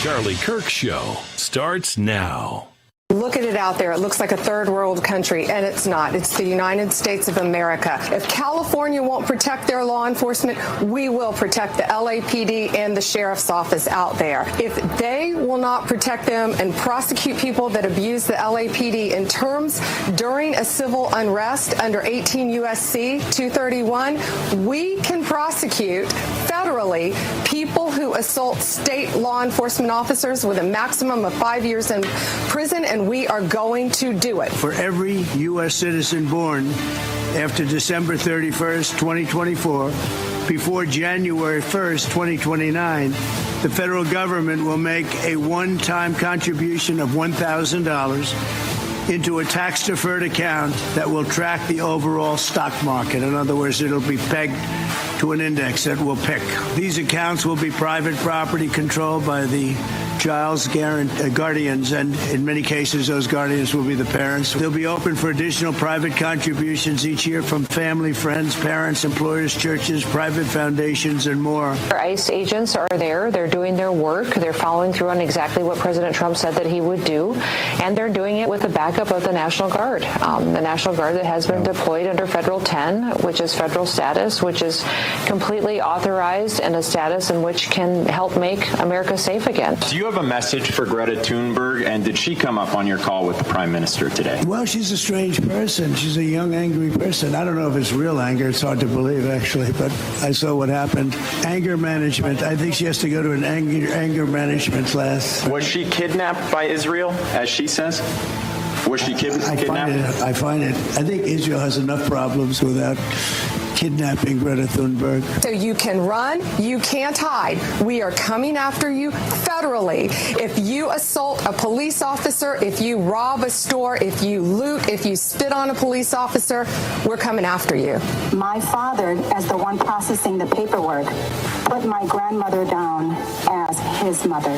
Charlie Kirk Show starts now. Look at it out there. It looks like a third world country, and it's not. It's the United States of America. If California won't protect their law enforcement, we will protect the LAPD and the sheriff's office out there. If they will not protect them and prosecute people that abuse the LAPD in terms during a civil unrest under 18 U.S.C. 231, we can prosecute federally people who assault state law enforcement officers with a maximum of 5 years in prison, and we are going to do it. For every U.S. citizen born after December 31st, 2024, before January 1st, 2029, the federal government will make a one-time contribution of $1,000 into a tax-deferred account that will track the overall stock market. In other words, it'll be pegged to an index that will pick. These accounts will be private property controlled by the child's guardians, and in many cases, those guardians will be the parents. They'll be open for additional private contributions each year from family, friends, parents, employers, churches, private foundations, and more. Our ICE agents are there. They're doing their work. They're following through on exactly what President Trump said that he would do, and they're doing it with the backup of the National Guard. The National Guard that has been deployed under Federal 10, which is federal status, which is completely authorized and a status in which can help make America safe again. Do you have a message for Greta Thunberg, and did she come up on your call with the Prime Minister today? Well, she's a strange person. She's a young, angry person. I don't know if it's real anger. It's hard to believe, actually, but I saw what happened. Anger management. I think she has to go to an anger management class. Was she kidnapped by Israel, as she says? Was she kidnapped? I find it. I think Israel has enough problems without kidnapping Greta Thunberg. So you can run, you can't hide. We are coming after you federally. If you assault a police officer, if you rob a store, if you loot, if you spit on a police officer, we're coming after you. My father, as the one processing the paperwork, put my grandmother down as his mother.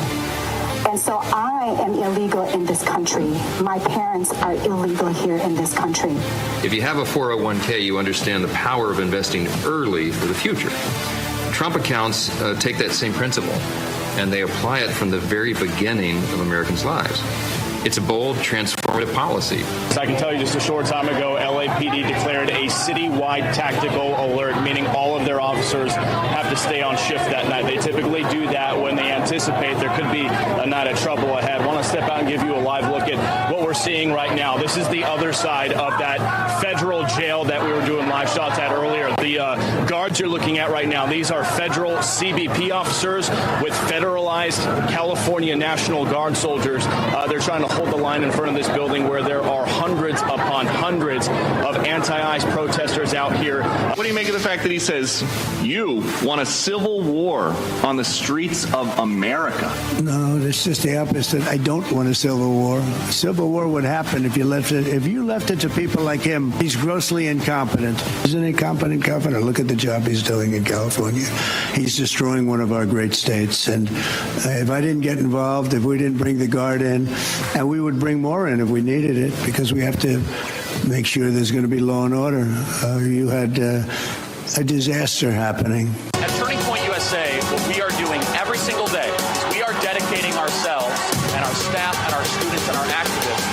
And so I am illegal in this country. My parents are illegal here in this country. If you have a 401k, you understand the power of investing early for the future. Trump accounts take that same principle, and they apply it from the very beginning of Americans' lives. It's a bold, transformative policy. So I can tell you just a short time ago, LAPD declared a citywide tactical alert, meaning all of their officers have to stay on shift that night. They typically do that when they anticipate there could be a night of trouble ahead. I want to step out and give you a live look at what we're seeing right now. This is the other side of that federal jail that we were doing live shots at earlier. The guards you're looking at right now, these are federal CBP officers with federalized California National Guard soldiers. They're trying to hold the line in front of this building where there are hundreds upon hundreds of anti-ICE protesters out here. What do you make of the fact that he says you want a civil war on the streets of America? No, it's just the opposite. I don't want a civil war. A civil war would happen if you left it to people like him. He's grossly incompetent. He's an incompetent governor. Look at the job he's doing in California. He's destroying one of our great states. And if I didn't get involved, if we didn't bring the Guard in, and we would bring more in if we needed it, because we have to make sure there's going to be law and order. You had a disaster happening. At Turning Point USA, what we are doing every single day is we are dedicating ourselves and our staff and our students and our activists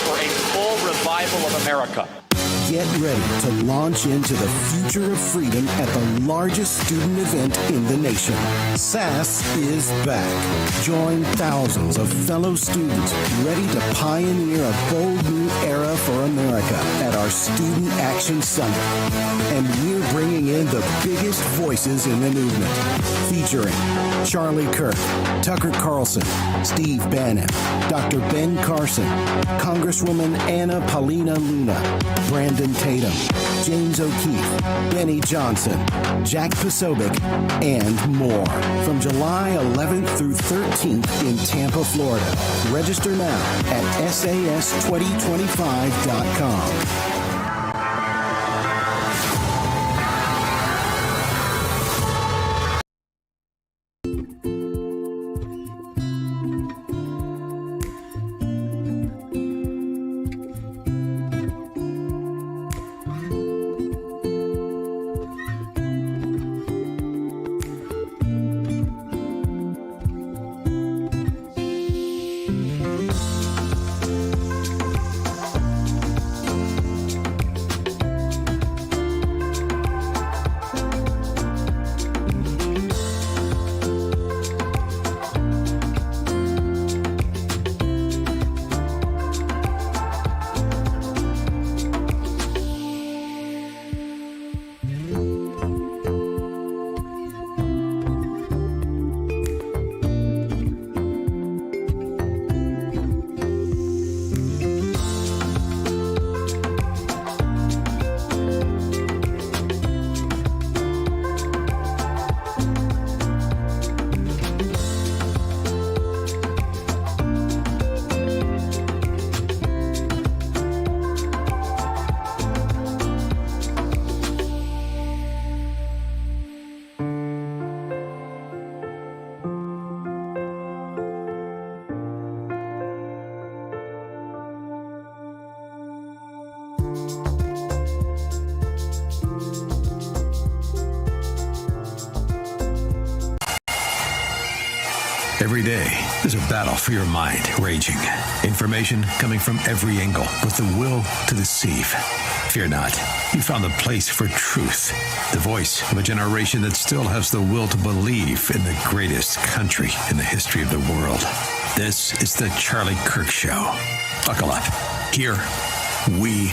for a full revival of America. Get ready to launch into the future of freedom at the largest student event in the nation. SAS is back. Join thousands of fellow students ready to pioneer a bold new era for America at our Student Action Summit. And we're bringing in the biggest voices in the movement. Featuring Charlie Kirk, Tucker Carlson, Steve Bannon, Dr. Ben Carson, Congresswoman Anna Paulina Luna, Brandon Tatum, James O'Keefe, Benny Johnson, Jack Posobiec, and more. From July 11th through 13th in Tampa, Florida. Register now at SAS2025.com. Every day, there's a battle for your mind raging. Information coming from every angle with the will to deceive. Fear not. You found the place for truth. The voice of a generation that still has the will to believe in the greatest country in the history of the world. This is the Charlie Kirk Show. Buckle up. Here we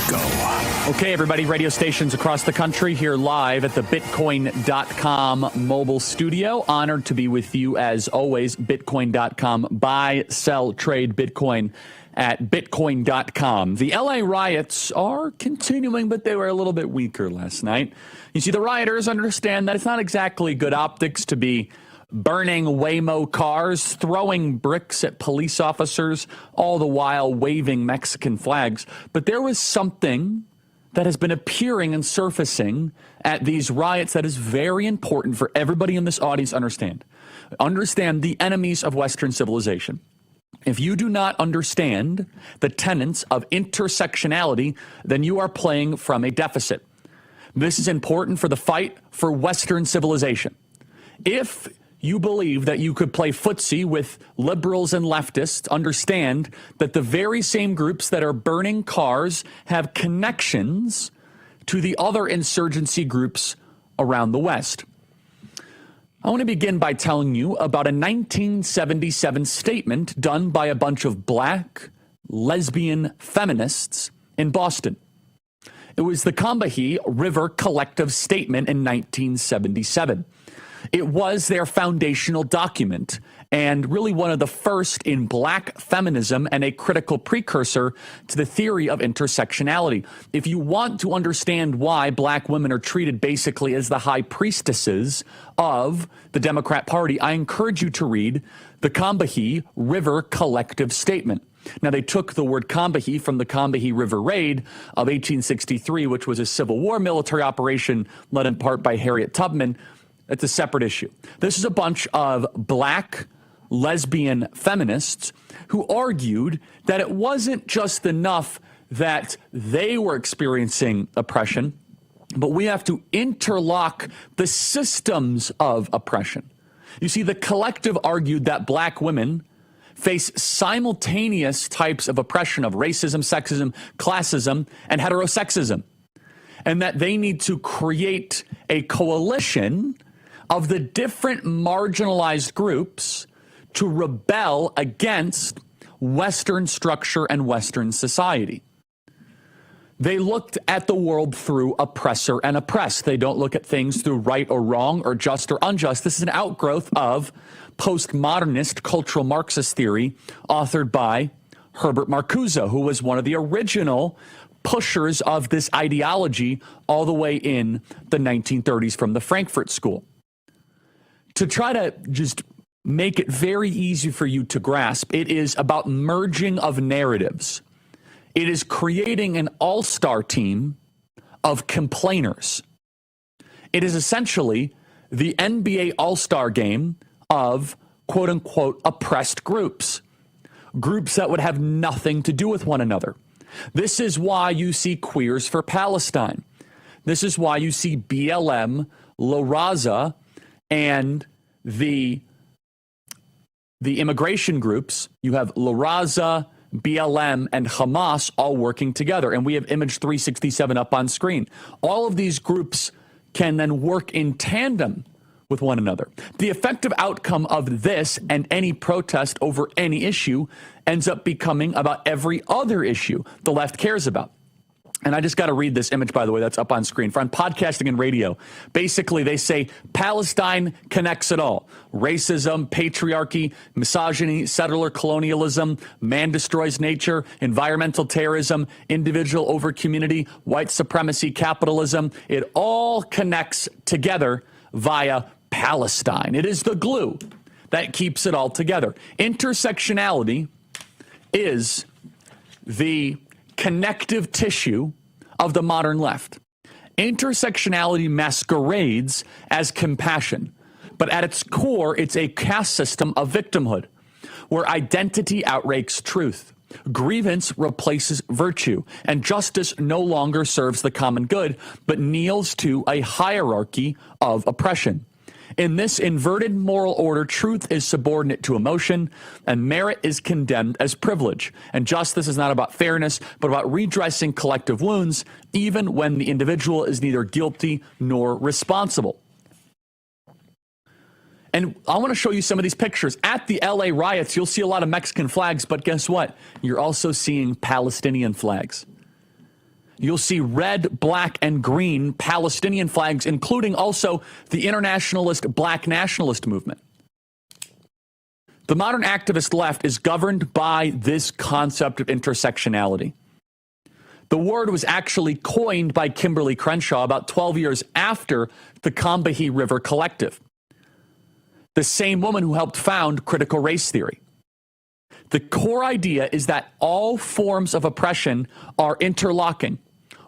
go. Okay, everybody, radio stations across the country here live at the Bitcoin.com mobile studio. Honored to be with you as always. Bitcoin.com. Buy, sell, trade Bitcoin at Bitcoin.com. The LA riots are continuing, but they were a little bit weaker last night. You see, the rioters understand that it's not exactly good optics to be burning Waymo cars, throwing bricks at police officers, all the while waving Mexican flags. But there was something that has been appearing and surfacing at these riots that is very important for everybody in this audience to understand. Understand the enemies of Western civilization. If you do not understand the tenets of intersectionality, then you are playing from a deficit. This is important for the fight for Western civilization. If you believe that you could play footsie with liberals and leftists, understand that the very same groups that are burning cars have connections to the other insurgency groups around the West. I want to begin by telling you about a 1977 statement done by a bunch of black lesbian feminists in Boston. It was the Combahee River Collective Statement in 1977. It was their foundational document and really one of the first in black feminism and a critical precursor to the theory of intersectionality. If you want to understand why black women are treated basically as the high priestesses of the Democrat Party, I encourage you to read the Combahee River Collective Statement. Now, they took the word Combahee from the Combahee River Raid of 1863, which was a Civil War military operation led in part by Harriet Tubman. It's a separate issue. This is a bunch of black lesbian feminists who argued that it wasn't just enough that they were experiencing oppression, but we have to interlock the systems of oppression. You see, the collective argued that black women face simultaneous types of oppression of racism, sexism, classism, and heterosexism, and that they need to create a coalition of the different marginalized groups to rebel against Western structure and Western society. They looked at the world through oppressor and oppressed. They don't look at things through right or wrong or just or unjust. This is an outgrowth of postmodernist cultural Marxist theory authored by Herbert Marcuse, who was one of the original pushers of this ideology all the way in the 1930s from the Frankfurt School. To try to just make it very easy for you to grasp, it is about merging of narratives. It is creating an all-star team of complainers. It is essentially the NBA all-star game of quote-unquote oppressed groups, groups that would have nothing to do with one another. This is why you see Queers for Palestine. This is why you see BLM, La Raza, and the immigration groups. You have La Raza, BLM, and Hamas all working together. And we have image 367 up on screen. All of these groups can then work in tandem with one another. The effective outcome of this and any protest over any issue ends up becoming about every other issue the left cares about. And I just got to read this image, by the way, that's up on screen. For on podcasting and radio, basically they say Palestine connects it all. Racism, patriarchy, misogyny, settler colonialism, man destroys nature, environmental terrorism, individual over community, white supremacy, capitalism. It all connects together via Palestine. It is the glue that keeps it all together. Intersectionality is the connective tissue of the modern left. Intersectionality masquerades as compassion, but at its core, it's a caste system of victimhood, where identity outranks truth, grievance replaces virtue, and justice no longer serves the common good, but kneels to a hierarchy of oppression. In this inverted moral order, truth is subordinate to emotion, and merit is condemned as privilege. And justice is not about fairness, but about redressing collective wounds, even when the individual is neither guilty nor responsible. And I want to show you some of these pictures. At the LA riots, you'll see a lot of Mexican flags, but guess what? You're also seeing Palestinian flags. You'll see red, black, and green Palestinian flags, including also the internationalist black nationalist movement. The modern activist left is governed by this concept of intersectionality. The word was actually coined by Kimberly Crenshaw about 12 years after the Combahee River Collective, the same woman who helped found critical race theory. The core idea is that all forms of oppression are interlocking.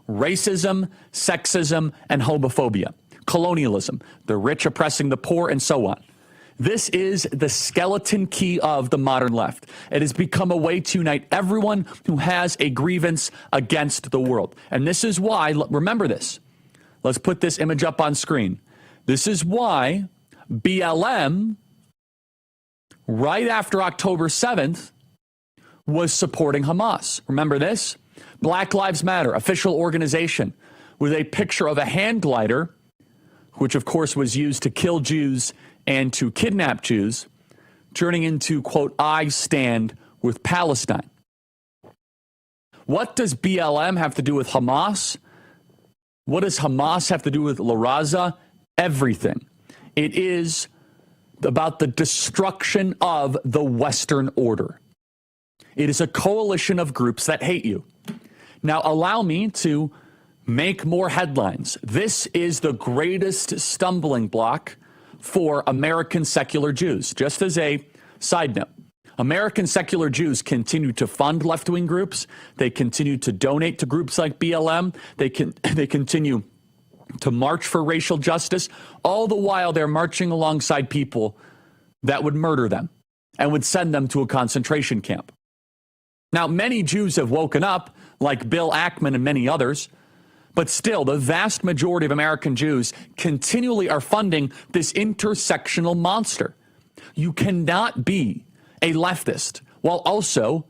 Racism, sexism, and homophobia, colonialism, the rich oppressing the poor, and so on. This is the skeleton key of the modern left. It has become a way to unite everyone who has a grievance against the world. And this is why, remember this, let's put this image up on screen. This is why BLM, right after October 7th, was supporting Hamas. Remember this? Black Lives Matter, official organization, with a picture of a hand glider, which of course was used to kill Jews and to kidnap Jews, turning into, quote, I stand with Palestine. What does BLM have to do with Hamas? What does Hamas have to do with La Raza? Everything. It is about the destruction of the Western order. It is a coalition of groups that hate you. Now, allow me to make more headlines. This is the greatest stumbling block for American secular Jews. Just as a side note, American secular Jews continue to fund left-wing groups. They continue to donate to groups like BLM. They continue to march for racial justice. All the while, they're marching alongside people that would murder them and would send them to a concentration camp. Now, many Jews have woken up, like Bill Ackman and many others, but still, the vast majority of American Jews continually are funding this intersectional monster. You cannot be a leftist while also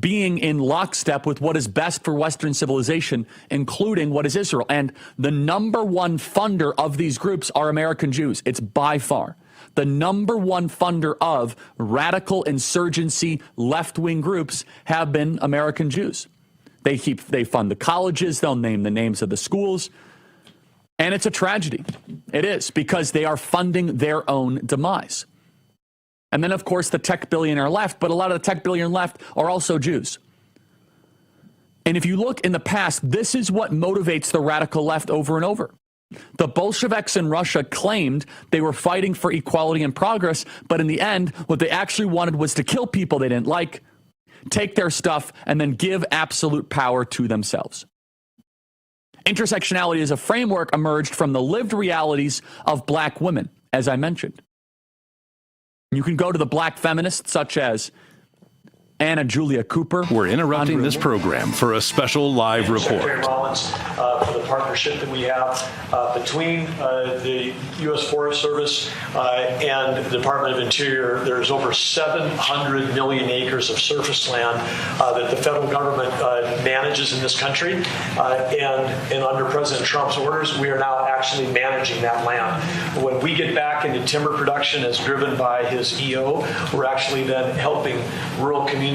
being in lockstep with what is best for Western civilization, including what is Israel. And the number one funder of these groups are American Jews. It's by far the number one funder of radical insurgency left-wing groups have been American Jews. They fund the colleges. They'll name the names of the schools. And it's a tragedy. It is, because they are funding their own demise. And then, of course, the tech billionaire left, but a lot of the tech billionaire left are also Jews. And if you look in the past, this is what motivates the radical left over and over. The Bolsheviks in Russia claimed they were fighting for equality and progress, but in the end, what they actually wanted was to kill people they didn't like, take their stuff, and then give absolute power to themselves. Intersectionality as a framework emerged from the lived realities of black women, as I mentioned. You can go to the black feminists such as Anna Julia Cooper. We're interrupting this program for a special live report. Secretary Rollins, for the partnership that we have between the U.S. Forest Service and the Department of Interior. There's over 700 million acres of surface land that the federal government manages in this country. And under President Trump's orders, we are now actually managing that land. When we get back into timber production as driven by his EO, we're actually then helping rural communities.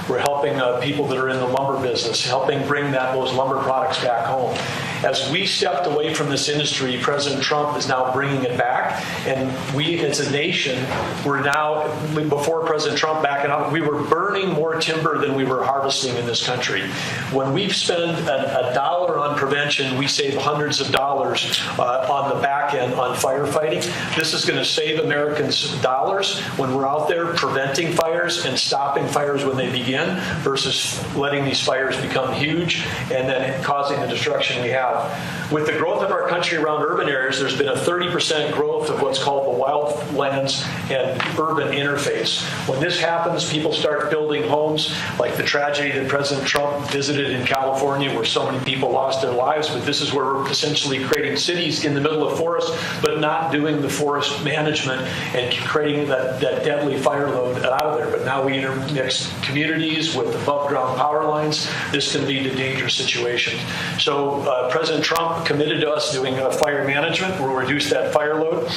We're helping people that are in the lumber business, helping bring those lumber products back home. As we stepped away from this industry, President Trump is now bringing it back, and we as a nation, we're now, before President Trump backing up, we were burning more timber than we were harvesting in this country. When we spend a dollar on prevention, we save hundreds of dollars on the back end on firefighting. This is going to save Americans dollars when we're out there preventing fires and stopping fires when they begin versus letting these fires become huge and then causing the destruction we have. have. With the growth of our country around urban areas, there's been a 30% growth of what's called the wildlands and urban interface. When this happens, people start building homes, like the tragedy that President Trump visited in California, where so many people lost their lives. But this is where we're essentially creating cities in the middle of forests, but not doing the forest management and creating that deadly fire load out of there. But now we intermix communities with above-ground power lines. This can lead to dangerous situations. So President Trump committed to us doing fire management. We'll reduce that fire load.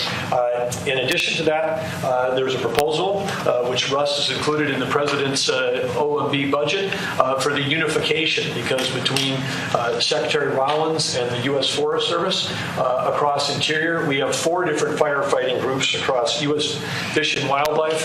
In addition to that, there's a proposal, which Russ has included in the President's OMB budget, for the unification, because between Secretary Rollins and the U.S. Forest Service across Interior, we have 4 different firefighting groups across U.S. Fish and Wildlife,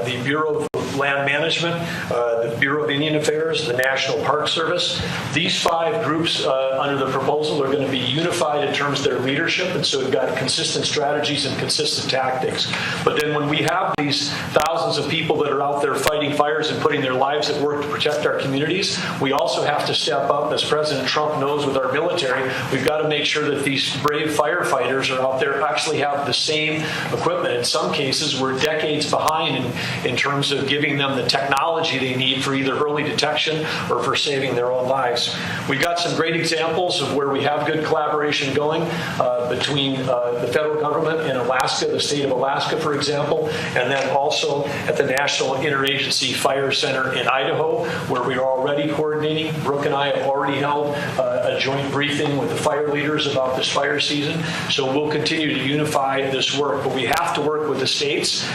the Bureau of Land Management, the Bureau of Indian Affairs, the National Park Service. These 5 groups under the proposal are going to be unified in terms of their leadership, and so we've got consistent strategies and consistent tactics. But then when we have these thousands of people that are out there fighting fires and putting their lives at work to protect our communities, we also have to step up, as President Trump knows, with our military. We've got to make sure that these brave firefighters are out there actually have the same equipment. In some cases, we're decades behind in terms of giving them the technology they need for either early detection or for saving their own lives. We've got some great examples of where we have good collaboration going between the federal government and Alaska, the state of Alaska, for example, and then also at the National Interagency Fire Center in Idaho, where we are already coordinating. Brooke and I have already held a joint briefing with the fire leaders about this fire season. So we'll continue to unify this work, but we have to work with the states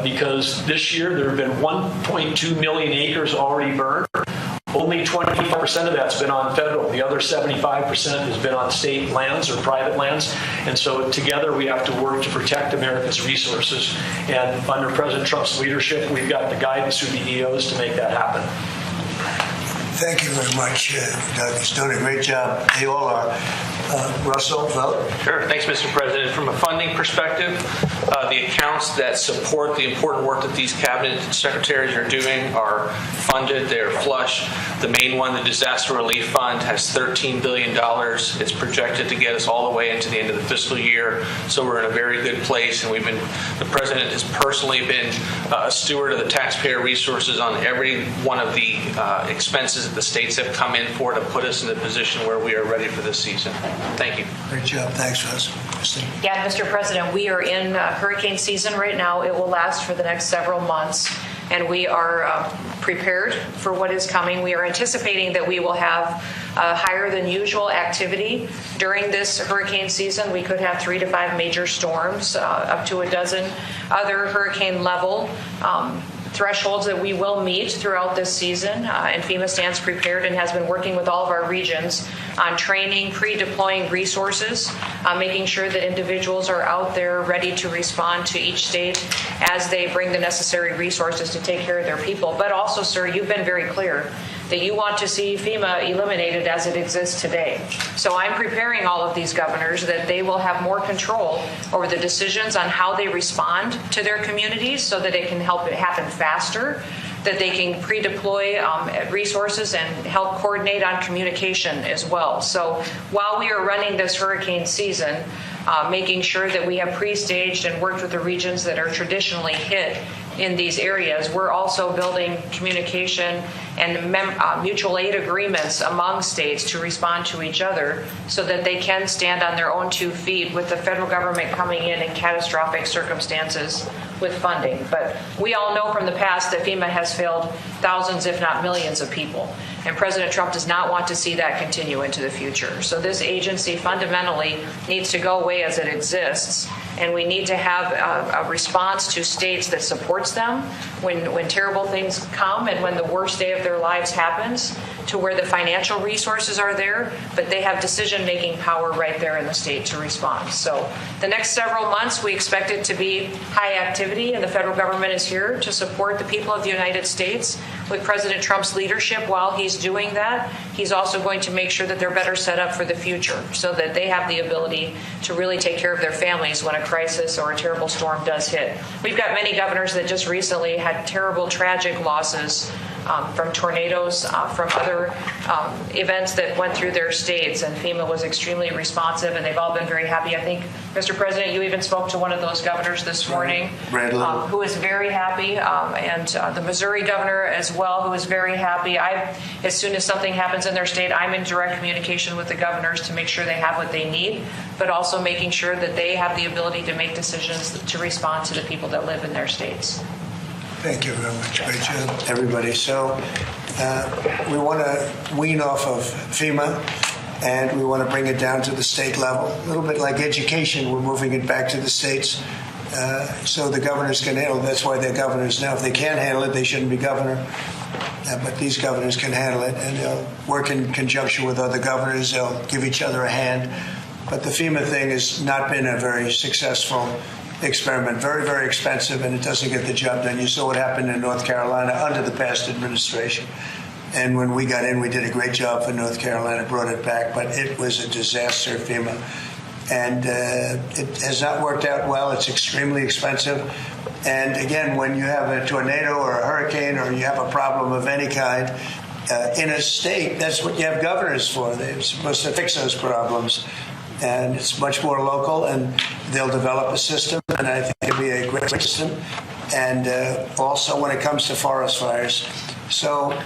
because this year there have been 1.2 million acres already burned. Only 25% of that's been on federal. The other 75% has been on state lands or private lands. And so together we have to work to protect America's resources. And under President Trump's leadership, we've got the guidance through the EOs to make that happen. Thank you very much, Doug. He's done a great job. They all are. Russell, vote. Sure. Thanks, Mr. President. From a funding perspective, the accounts that support the important work that these cabinet secretaries are doing are funded. They're flush. The main one, the Disaster Relief Fund, has $13 billion. It's projected to get us all the way into the end of the fiscal year. So we're in a very good place. And the President has personally been a steward of the taxpayer resources on every one of the expenses that the states have come in for to put us in the position where we are ready for this season. Thank you. Great job. Thanks, Russ. Christine. Yeah, Mr. President, we are in hurricane season right now. It will last for the next several months, and we are prepared for what is coming. We are anticipating that we will have higher than usual activity during this hurricane season. We could have 3 to 5 major storms, up to a dozen other hurricane level thresholds that we will meet throughout this season, and FEMA stands prepared and has been working with all of our regions on training, pre-deploying resources, making sure that individuals are out there ready to respond to each state as they bring the necessary resources to take care of their people. But also, sir, you've been very clear that you want to see FEMA eliminated as it exists today. So I'm preparing all of these governors that they will have more control over the decisions on how they respond to their communities so that it can help it happen faster, that they can pre-deploy resources and help coordinate on communication as well. So while we are running this hurricane season, making sure that we have pre-staged and worked with the regions that are traditionally hit in these areas, we're also building communication and mutual aid agreements among states to respond to each other so that they can stand on their own 2 feet with the federal government coming in catastrophic circumstances with funding. But we all know from the past that FEMA has failed thousands, if not millions of people. And President Trump does not want to see that continue into the future. So this agency fundamentally needs to go away as it exists. And we need to have a response to states that supports them when terrible things come and when the worst day of their lives happens, to where the financial resources are there, but they have decision-making power right there in the state to respond. So the next several months, we expect it to be high activity, and the federal government is here to support the people of the United States with President Trump's leadership. While he's doing that, he's also going to make sure that they're better set up for the future so that they have the ability to really take care of their families when a crisis or a terrible storm does hit. We've got many governors that just recently had terrible, tragic losses from tornadoes, from other events that went through their states. And FEMA was extremely responsive, and they've all been very happy. I think, Mr. President, you even spoke to one of those governors this morning, who is very happy, and the Missouri governor as well, who is very happy. As soon as something happens in their state, I'm in direct communication with the governors to make sure they have what they need, but also making sure that they have the ability to make decisions to respond to the people that live in their states. Thank you very much. Great job, everybody. So we want to wean off of FEMA, and we want to bring it down to the state level. A little bit like education, we're moving it back to the states so the governors can handle it. That's why they're governors now. If they can't handle it, they shouldn't be governor. But these governors can handle it, and they'll work in conjunction with other governors. They'll give each other a hand. But the FEMA thing has not been a very successful experiment. Very, very expensive, and it doesn't get the job done. You saw what happened in North Carolina under the past administration. And when we got in, we did a great job for North Carolina, brought it back. But it was a disaster, FEMA. And it has not worked out well. It's extremely expensive. And again, when you have a tornado or a hurricane or you have a problem of any kind in a state, that's what you have governors for. They're supposed to fix those problems. And it's much more local, and they'll develop a system, and I think it'll be a great system. And also when it comes to forest fires. So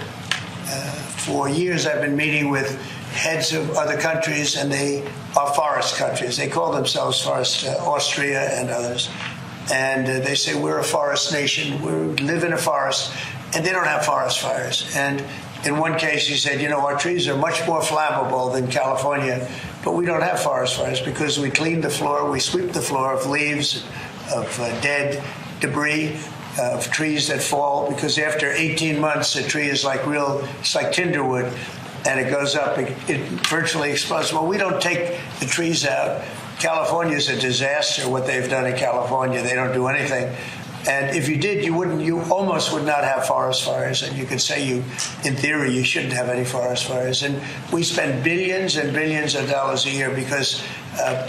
for years I've been meeting with heads of other countries, and they are forest countries. They call themselves forest, Austria and others. And they say, we're a forest nation, we live in a forest, and they don't have forest fires. And in one case, he said, our trees are much more flammable than California, but we don't have forest fires because we clean the floor, we sweep the floor of leaves, of dead debris, of trees that fall, because after 18 months, a tree is it's like tinder wood, and it goes up, it virtually explodes. Well, we don't take the trees out. California is a disaster, what they've done in California. They don't do anything. And if you did, you almost would not have forest fires. And you could say in theory, you shouldn't have any forest fires. And we spend billions and billions of dollars a year because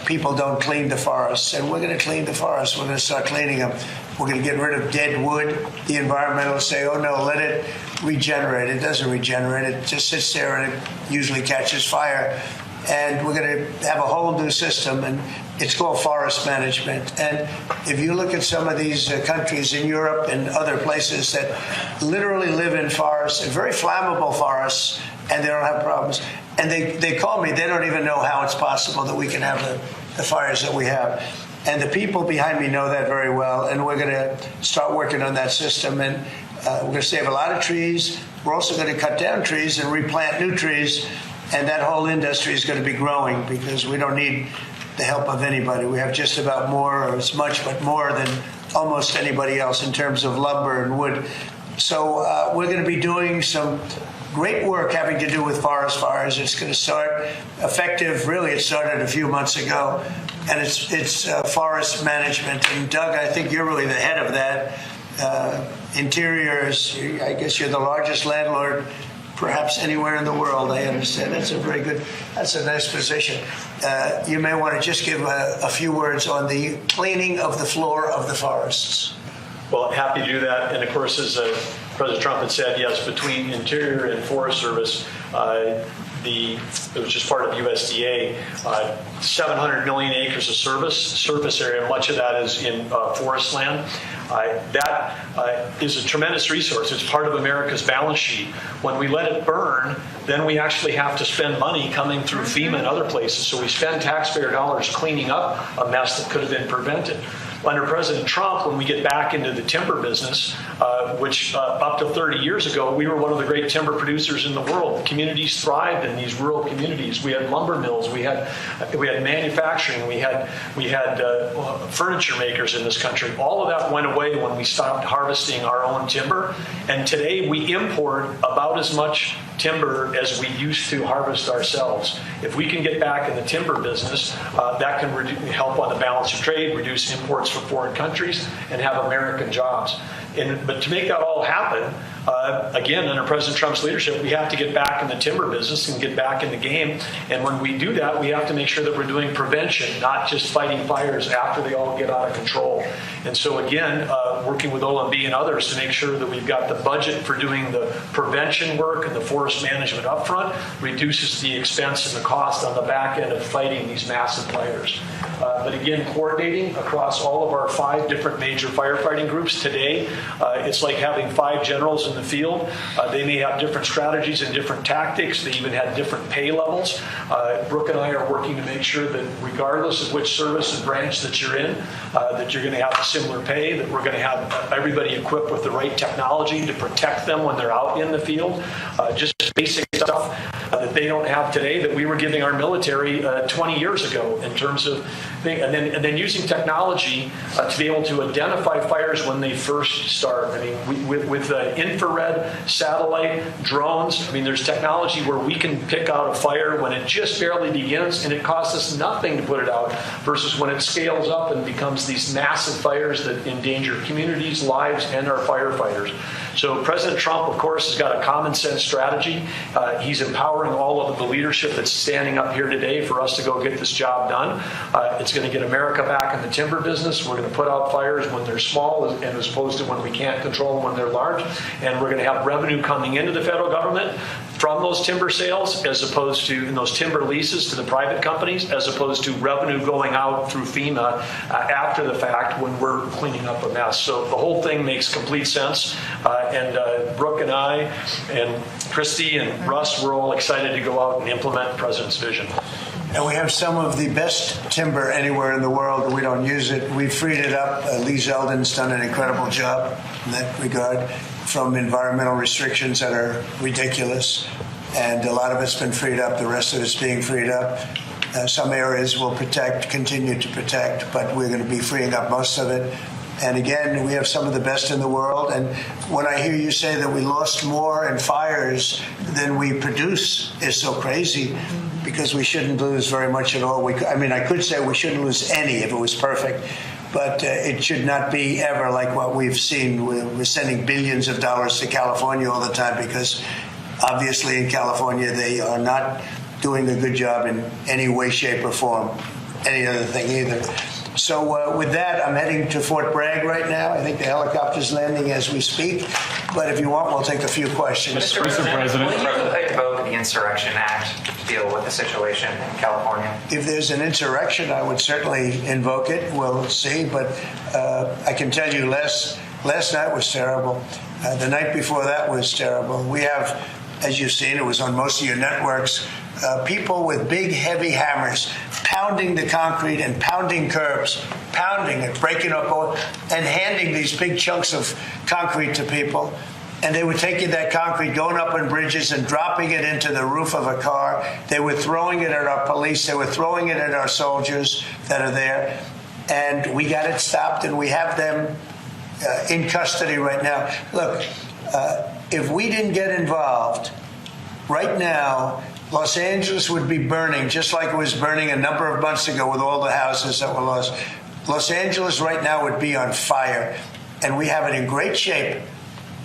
people don't clean the forests. And we're going to clean the forests. We're going to start cleaning them. We're going to get rid of dead wood. The environmentalists say, oh, no, let it regenerate. It doesn't regenerate. It just sits there and it usually catches fire. And we're going to have a whole new system, and it's called forest management. And if you look at some of these countries in Europe and other places that literally live in forests, very flammable forests, and they don't have problems. And they call me, they don't even know how it's possible that we can have the fires that we have. And the people behind me know that very well, and we're going to start working on that system. And we're going to save a lot of trees. We're also going to cut down trees and replant new trees. And that whole industry is going to be growing because we don't need the help of anybody. We have just about more, or as much, but more than almost anybody else in terms of lumber and wood. So we're going to be doing some great work having to do with forest fires. It's going to start effective, really, it started a few months ago, and it's forest management. And Doug, I think you're really the head of that. Interiors, I guess you're the largest landlord perhaps anywhere in the world. I understand that's a nice position. You may want to just give a few words on the cleaning of the floor of the forests. Well, happy to do that. And of course, as President Trump had said, yes, between Interior and Forest Service, it was just part of the USDA, 700 million acres of surface area. Much of that is in forest land. That is a tremendous resource. It's part of America's balance sheet. When we let it burn, then we actually have to spend money coming through FEMA and other places. So we spend taxpayer dollars cleaning up a mess that could have been prevented. Under President Trump, when we get back into the timber business, which up to 30 years ago, we were one of the great timber producers in the world. The communities thrived in these rural communities. We had lumber mills, we had manufacturing, we had furniture makers in this country. All of that went away when we stopped harvesting our own timber. And today we import about as much timber as we used to harvest ourselves. If we can get back in the timber business, that can help on the balance of trade, reduce imports from foreign countries, and have American jobs. But to make that all happen, again, under President Trump's leadership, we have to get back in the timber business and get back in the game. And when we do that, we have to make sure that we're doing prevention, not just fighting fires after they all get out of control. And so again, working with OMB and others to make sure that we've got the budget for doing the prevention work and the forest management up front reduces the expense and the cost on the back end of fighting these massive fires. But again, coordinating across all of our 5 different major firefighting groups today, it's like having 5 generals in the field. They may have different strategies and different tactics. They even have different pay levels. Brooke and I are working to make sure that regardless of which service and branch that you're in, that you're going to have a similar pay, that we're going to have everybody equipped with the right technology to protect them when they're out in the field. Just basic stuff that they don't have today that we were giving our military 20 years ago in terms of and then using technology to be able to identify fires when they first start. I mean, with infrared, satellite, drones, I mean, there's technology where we can pick out a fire when it just barely begins and it costs us nothing to put it out versus when it scales up and becomes these massive fires that endanger communities, lives, and our firefighters. So President Trump, of course, has got a common sense strategy. He's empowering all of the leadership that's standing up here today for us to go get this job done. It's going to get America back in the timber business. We're going to put out fires when they're small and as opposed to when we can't control them when they're large. And we're going to have revenue coming into the federal government from those timber sales as opposed to in those timber leases to the private companies as opposed to revenue going out through FEMA after the fact when we're cleaning up a mess. So the whole thing makes complete sense. And Brooke and I and Christy and Russ, we're all excited to go out and implement the President's vision. And we have some of the best timber anywhere in the world, and we don't use it. We freed it up. Lee Zeldin's done an incredible job in that regard from environmental restrictions that are ridiculous. And a lot of it's been freed up. The rest of it's being freed up. Some areas will continue to protect, but we're going to be freeing up most of it. And again, we have some of the best in the world. And when I hear you say that we lost more in fires than we produce is so crazy because we shouldn't lose very much at all. I could say we shouldn't lose any if it was perfect, but it should not be ever like what we've seen. We're sending billions of dollars to California all the time because obviously in California they are not doing a good job in any way, shape, or form, any other thing either. So with that, I'm heading to Fort Bragg right now. I think the helicopter's landing as we speak. But if you want, we'll take a few questions. Mr. President, will you invoke the Insurrection Act to deal with the situation in California? If there's an insurrection, I would certainly invoke it. We'll see. But I can tell you last night was terrible. The night before that was terrible. We have, as you've seen, it was on most of your networks, people with big, heavy hammers pounding the concrete and pounding curbs, pounding it, breaking up, and handing these big chunks of concrete to people. And they were taking that concrete, going up on bridges and dropping it into the roof of a car. They were throwing it at our police. They were throwing it at our soldiers that are there. And we got it stopped, and we have them in custody right now. Look, if we didn't get involved, right now, Los Angeles would be burning, just like it was burning a number of months ago with all the houses that were lost. Los Angeles right now would be on fire, and we have it in great shape.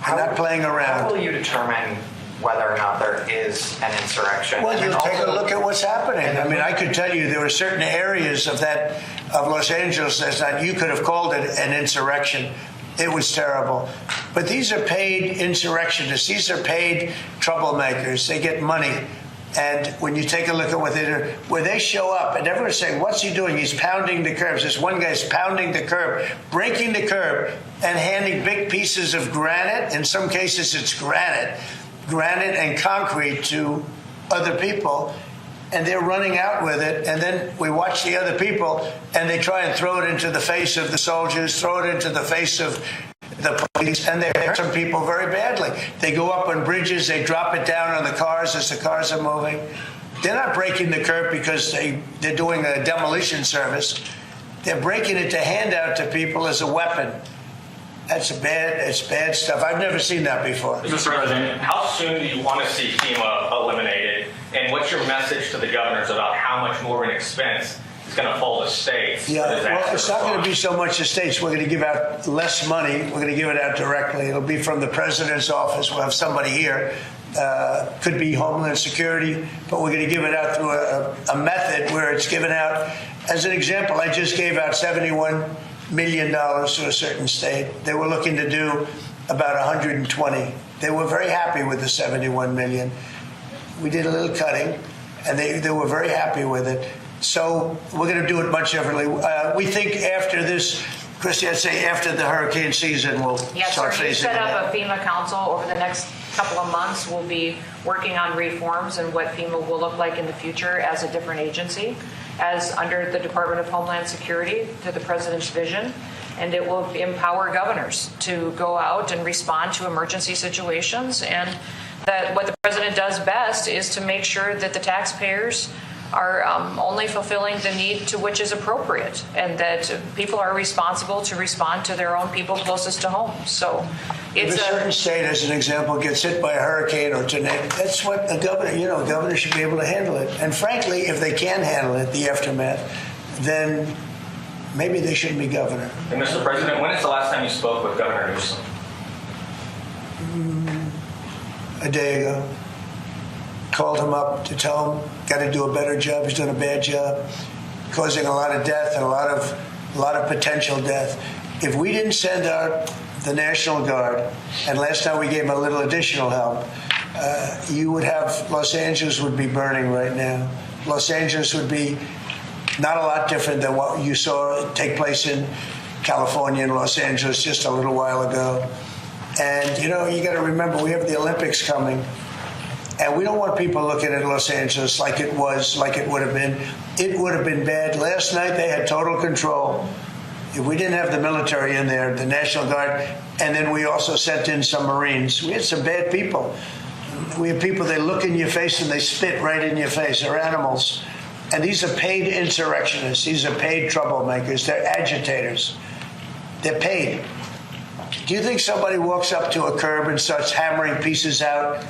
We're not playing around. How will you determine whether or not there is an insurrection? Well, you take a look at what's happening. I mean, I could tell you there were certain areas of Los Angeles that you could have called it an insurrection. It was terrible. But these are paid insurrectionists. These are paid troublemakers. They get money. And when you take a look at what they do, where they show up, and everyone's saying, what's he doing? He's pounding the curbs. This one guy's pounding the curb, breaking the curb, and handing big pieces of granite. In some cases, it's granite and concrete to other people. And they're running out with it. And then we watch the other people, and they try and throw it into the face of the soldiers, throw it into the face of the police, and they hurt some people very badly. They go up on bridges, they drop it down on the cars as the cars are moving. They're not breaking the curb because they're doing a demolition service. They're breaking it to hand out to people as a weapon. It's bad stuff. I've never seen that before. Mr. President, how soon do you want to see FEMA eliminated? And what's your message to the governors about how much more of an expense is going to fall to states? Yeah, well, it's not going to be so much to states. We're going to give out less money. We're going to give it out directly. It'll be from the president's office. We'll have somebody here. Could be Homeland Security, but we're going to give it out through a method where it's given out. As an example, I just gave out $71 million to a certain state. They were looking to do about 120. They were very happy with the 71 million. We did a little cutting, and they were very happy with it. So we're going to do it much differently. We think after this, Christy, I'd say after the hurricane season, we'll start phasing it. Yes, sir. You set up a FEMA council over the next couple of months. We'll be working on reforms and what FEMA will look like in the future as a different agency, as under the Department of Homeland Security, to the president's vision. And it will empower governors to go out and respond to emergency situations. And that what the president does best is to make sure that the taxpayers are only fulfilling the need to which is appropriate, and that people are responsible to respond to their own people closest to home. So it's if a certain state, as an example, gets hit by a hurricane or tornado, that's what a governor should be able to handle it. And frankly, if they can handle it, the aftermath, then maybe they shouldn't be governor. And Mr. President, when is the last time you spoke with Governor Newsom? A day ago. Called him up to tell him, got to do a better job. He's doing a bad job, causing a lot of death and a lot of potential death. If we didn't send out the National Guard, and last time we gave him a little additional help, you would have Los Angeles would be burning right now. Los Angeles would be not a lot different than what you saw take place in California and Los Angeles just a little while ago. And you got to remember, we have the Olympics coming. And we don't want people looking at Los Angeles like it would have been. It would have been bad. Last night they had total control. If we didn't have the military in there, the National Guard, and then we also sent in some Marines, we had some bad people. We have people, they look in your face and they spit right in your face. They're animals. And these are paid insurrectionists. These are paid troublemakers. They're agitators. They're paid. Do you think somebody walks up to a curb and starts hammering pieces out,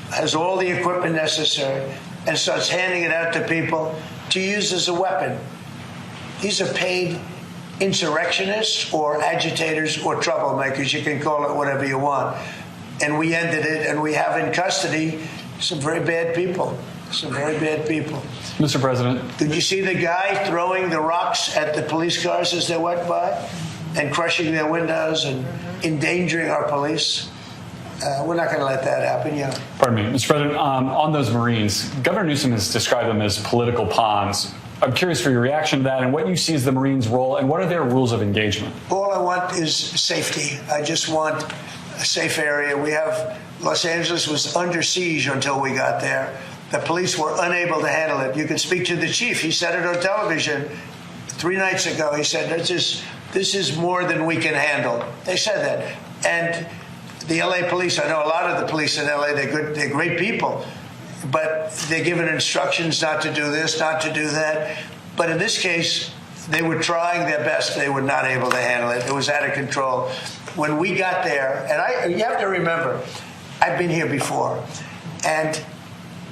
has all the equipment necessary, and starts handing it out to people to use as a weapon? These are paid insurrectionists or agitators or troublemakers. You can call it whatever you want. And we ended it, and we have in custody some very bad people. Some very bad people. Mr. President. Did you see the guy throwing the rocks at the police cars as they went by and crushing their windows and endangering our police? We're not going to let that happen, Pardon me, Mr. President, on those Marines, Governor Newsom has described them as political pawns. I'm curious for your reaction to that and what you see as the Marines' role and what are their rules of engagement? All I want is safety. I just want a safe area. Los Angeles was under siege until we got there. The police were unable to handle it. You can speak to the chief. He said it on television 3 nights ago. He said, this is more than we can handle. They said that. And the LA police, I know a lot of the police in LA, they're great people, but they're given instructions not to do this, not to do that. But in this case, they were trying their best. They were not able to handle it. It was out of control. When we got there, and you have to remember, I've been here before, and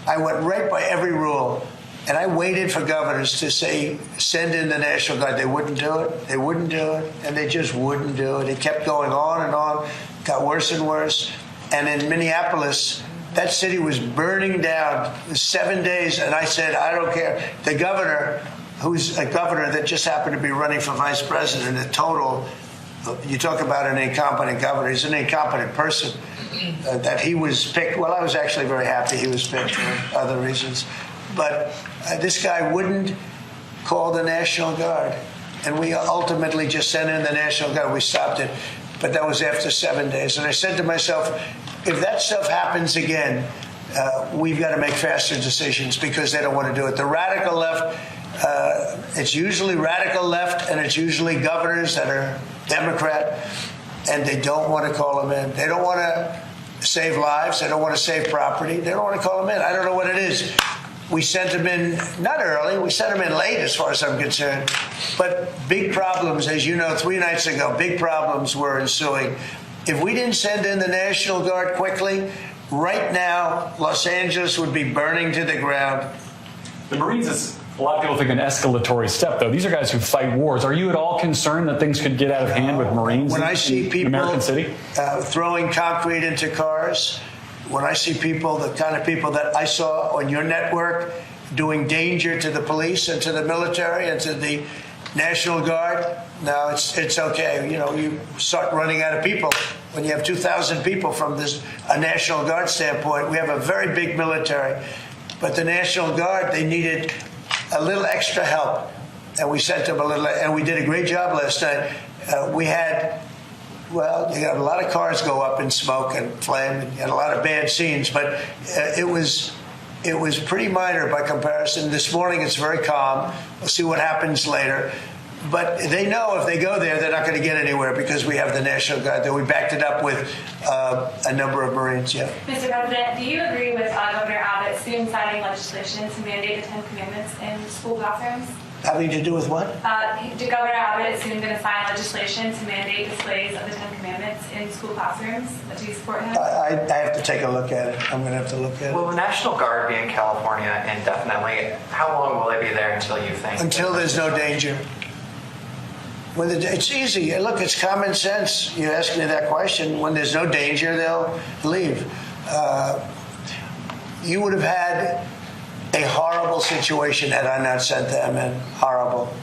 I went right by every rule, and I waited for governors to say, send in the National Guard. They wouldn't do it. They wouldn't do it, and they just wouldn't do it. It kept going on and on. Got worse and worse. And in Minneapolis, that city was burning down 7 days. And I said, I don't care. The governor, who's a governor that just happened to be running for vice president, you talk about an incompetent governor. He's an incompetent person. That he was picked. Well, I was actually very happy he was picked for other reasons. But this guy wouldn't call the National Guard. And we ultimately just sent in the National Guard. We stopped it. But that was after 7 days. And I said to myself, if that stuff happens again, we've got to make faster decisions because they don't want to do it. The radical left, it's usually radical left, and it's usually governors that are Democrat, and they don't want to call them in. They don't want to save lives. They don't want to save property. They don't want to call them in. I don't know what it is. We sent them in, not early, we sent them in late as far as I'm concerned. But big problems, as you know, 3 nights ago, big problems were ensuing. If we didn't send in the National Guard quickly, Right now, Los Angeles would be burning to the ground. The Marines is, a lot of people think, an escalatory step, though. These are guys who fight wars. Are you at all concerned that things could get out of hand with Marines when I see people American City? Throwing concrete into cars, when I see people, the kind of people that I saw on your network doing danger to the police and to the military and to the National Guard, no, it's okay. You know, you start running out of people when you have 2,000 people from a National Guard standpoint. We have a very big military, but the National Guard, they needed a little extra help, and we sent them a little, and we did a great job last night. We had, well, you got a lot of cars go up in smoke and flame, and you had a lot of bad scenes, but it was pretty minor by comparison. This morning it's very calm. We'll see what happens later. But they know if they go there, they're not going to get anywhere because we have the National Guard there. We backed it up with a number of Marines, yeah. Mr. President, do you agree with Governor Abbott soon signing legislation to mandate the 10 Commandments in school classrooms? Having to do with what? Governor Abbott is soon going to sign legislation to mandate displays of the 10 Commandments in school classrooms. Do you support him? I have to take a look at it. I'm going to have to look at it. Will the National Guard be in California indefinitely? How long will they be there until you think? Until there's no danger. It's easy. Look, it's common sense. You ask me that question. When there's no danger, they'll leave. You would have had a horrible situation had I not sent them in. Horrible.